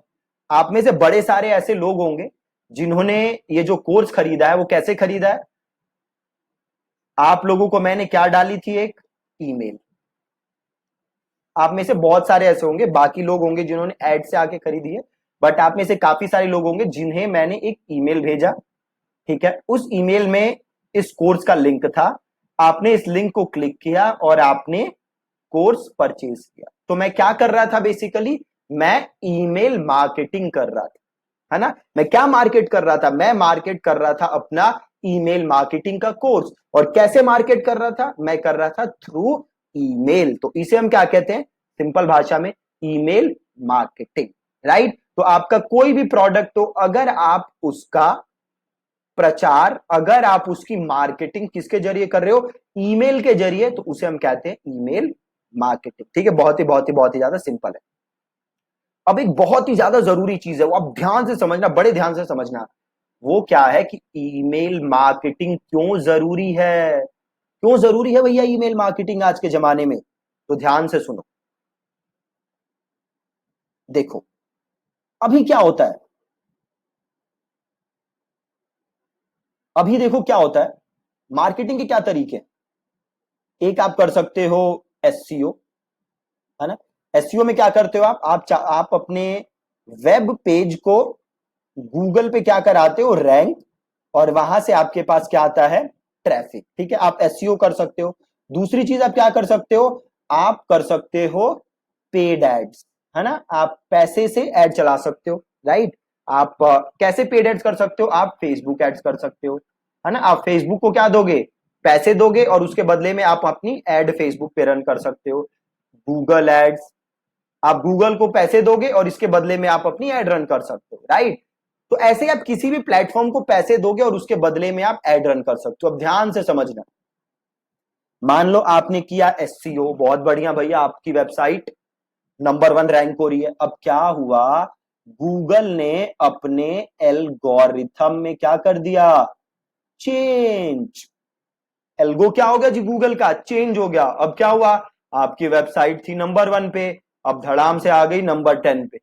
आप में से बड़े सारे ऐसे लोग होंगे जिन्होंने ये जो कोर्स खरीदा है, वो कैसे खरीदा है, आप लोगों को मैंने क्या डाली थी, एक ईमेल। आप में से बहुत सारे ऐसे होंगे, बाकी लोग होंगे जिन्होंने एड से आके खरीदी है, बट आप में से काफी सारे लोग होंगे जिन्हें मैंने एक ईमेल भेजा, ठीक है। उस ईमेल में इस कोर्स का लिंक था, आपने इस लिंक को क्लिक किया और आपने कोर्स परचेज किया। तो मैं क्या कर रहा था, बेसिकली मैं ईमेल मार्केटिंग कर रहा था, है ना। मैं क्या मार्केट कर रहा था, मैं मार्केट कर रहा था अपना ईमेल मार्केटिंग का कोर्स। और कैसे मार्केट कर रहा था, मैं कर रहा था थ्रू ईमेल। तो इसे हम क्या कहते हैं, सिंपल भाषा में, ईमेल मार्केटिंग, राइट। तो आपका कोई भी प्रोडक्ट हो, अगर आप उसका प्रचार, अगर आप उसकी मार्केटिंग किसके जरिए कर रहे हो, ईमेल के जरिए, तो उसे हम कहते हैं ईमेल मार्केटिंग, ठीक है। बहुत ही ज्यादा सिंपल है। अब एक बहुत ही ज्यादा जरूरी चीज है, वो आप ध्यान से समझना, बड़े ध्यान से समझना। वो क्या है कि ईमेल मार्केटिंग क्यों जरूरी है, क्यों जरूरी है भैया ईमेल मार्केटिंग आज के जमाने में, तो ध्यान से सुनो। देखो, अभी क्या होता है, अभी देखो क्या होता है, मार्केटिंग के क्या तरीके हैं। एक आप कर सकते हो एससीओ, है ना। एससीओ में क्या करते हो आप अपने वेब पेज को गूगल पे क्या कराते हो, रैंक, और वहां से आपके पास क्या आता है, ट्रैफिक, ठीक है। आप एसईओ कर सकते हो। दूसरी चीज आप क्या कर सकते हो, आप कर सकते हो पेड एड्स, है ना, आप पैसे से एड चला सकते हो, राइट। आप कैसे पेड एड्स कर सकते हो, आप फेसबुक एड्स कर सकते हो, है ना। आप फेसबुक को क्या दोगे, पैसे दोगे, और उसके बदले में आप अपनी एड फेसबुक पे रन कर सकते हो। गूगल एड्स, आप गूगल को पैसे दोगे और इसके बदले में आप अपनी एड रन कर सकते हो, राइट। तो ऐसे ही आप किसी भी प्लेटफॉर्म को पैसे दोगे और उसके बदले में आप एड रन कर सकते हो। अब ध्यान से समझना, मान लो आपने किया एससीओ, बहुत बढ़िया भैया, आपकी वेबसाइट नंबर 1 रैंक हो रही है। अब क्या हुआ, गूगल ने अपने एल्गोरिथम में क्या कर दिया, चेंज। एल्गो क्या हो गया जी, गूगल का चेंज हो गया। अब क्या हुआ, आपकी वेबसाइट थी नंबर 1 पे, अब धड़ाम से आ गई नंबर 10 पे,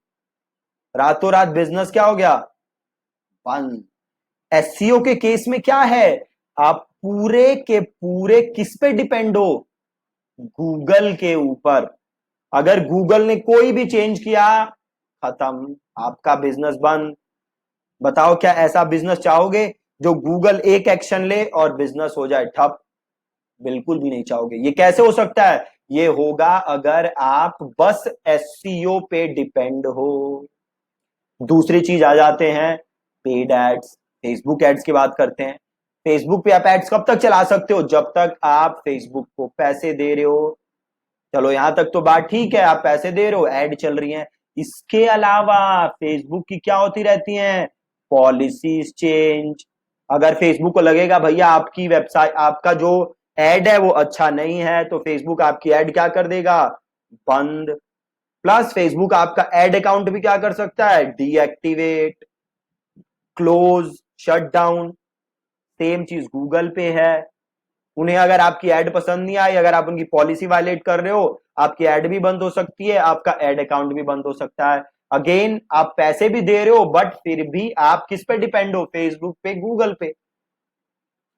रातों रात बिजनेस क्या हो गया, बंद। एससीओ के केस में क्या है, आप पूरे के पूरे किस पे डिपेंड हो, गूगल के ऊपर। अगर गूगल ने कोई भी चेंज किया, खत्म, आपका बिजनेस बंद। बताओ क्या ऐसा बिजनेस चाहोगे जो गूगल एक एक्शन ले और बिजनेस हो जाए ठप, बिल्कुल भी नहीं चाहोगे। ये कैसे हो सकता है, ये होगा अगर आप बस एससीओ पे डिपेंड हो। दूसरी चीज आ जाते हैं पेड एड्स, फेसबुक एड्स की बात करते हैं। फेसबुक पे आप एड्स कब तक चला सकते हो, जब तक आप फेसबुक को पैसे दे रहे हो। चलो यहां तक तो बात ठीक है, आप पैसे दे रहे हो, एड चल रही है। इसके अलावा फेसबुक की क्या होती रहती हैं, पॉलिसीज चेंज। अगर फेसबुक को लगेगा भैया आपकी वेबसाइट, आपका जो एड है वो अच्छा नहीं है, तो फेसबुक आपकी एड क्या कर देगा, बंद। प्लस फेसबुक आपका एड अकाउंट भी क्या कर सकता है, deactivate, close, shut down. Same चीज गूगल पे है, उन्हें अगर आपकी एड पसंद नहीं आई, अगर आप उनकी पॉलिसी वायलेट कर रहे हो, आपकी एड भी बंद हो सकती है, आपका एड अकाउंट भी बंद हो सकता है। अगेन आप पैसे भी दे रहे हो, बट फिर भी आप किस पे डिपेंड हो, फेसबुक पे, गूगल पे,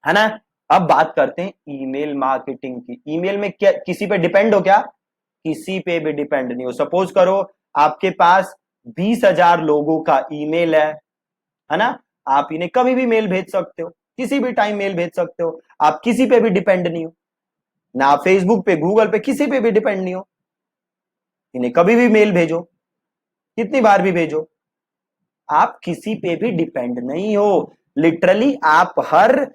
है ना। अब बात करते हैं ईमेल मार्केटिंग की। ईमेल में क्या किसी पे डिपेंड हो क्या, किसी पे भी डिपेंड नहीं हो। सपोज करो आपके पास 20,000 लोगों का ईमेल है ना, आप इन्हें कभी भी मेल भेज सकते हो, किसी भी टाइम मेल भेज सकते हो। आप किसी पे भी डिपेंड नहीं हो, ना फेसबुक पे, गूगल पे, किसी पे भी डिपेंड नहीं हो। इन्हें कभी भी मेल भेजो, कितनी बार भी भेजो, आप किसी पे भी डिपेंड नहीं हो। लिटरली आप हर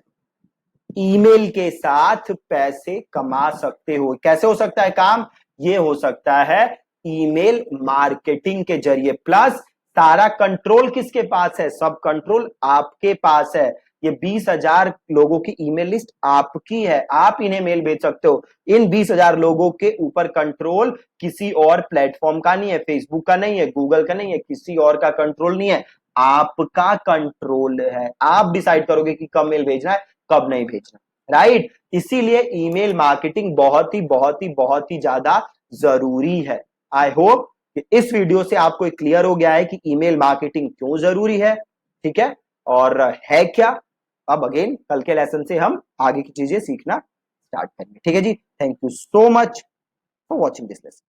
ईमेल के साथ पैसे कमा सकते हो। कैसे हो सकता है काम, ये हो सकता है ईमेल मार्केटिंग के जरिए। प्लस सारा कंट्रोल किसके पास है, सब कंट्रोल आपके पास है। ये 20,000 लोगों की ईमेल लिस्ट आपकी है, आप इन्हें मेल भेज सकते हो। इन 20,000 लोगों के ऊपर कंट्रोल किसी और प्लेटफॉर्म का नहीं है, फेसबुक का नहीं है, गूगल का नहीं है, किसी और का कंट्रोल नहीं है, आपका कंट्रोल है। आप डिसाइड करोगे कि कब मेल भेजना है, कब नहीं भेजना, राइट। इसीलिए ईमेल मार्केटिंग बहुत ही बहुत ही बहुत ही ज्यादा जरूरी है। आई होप कि इस वीडियो से आपको क्लियर हो गया है कि ईमेल मार्केटिंग क्यों जरूरी है, ठीक है, और है क्या। अब अगेन कल के लेसन से हम आगे की चीजें सीखना स्टार्ट करेंगे, ठीक है जी। Thank you so much for watching this lesson.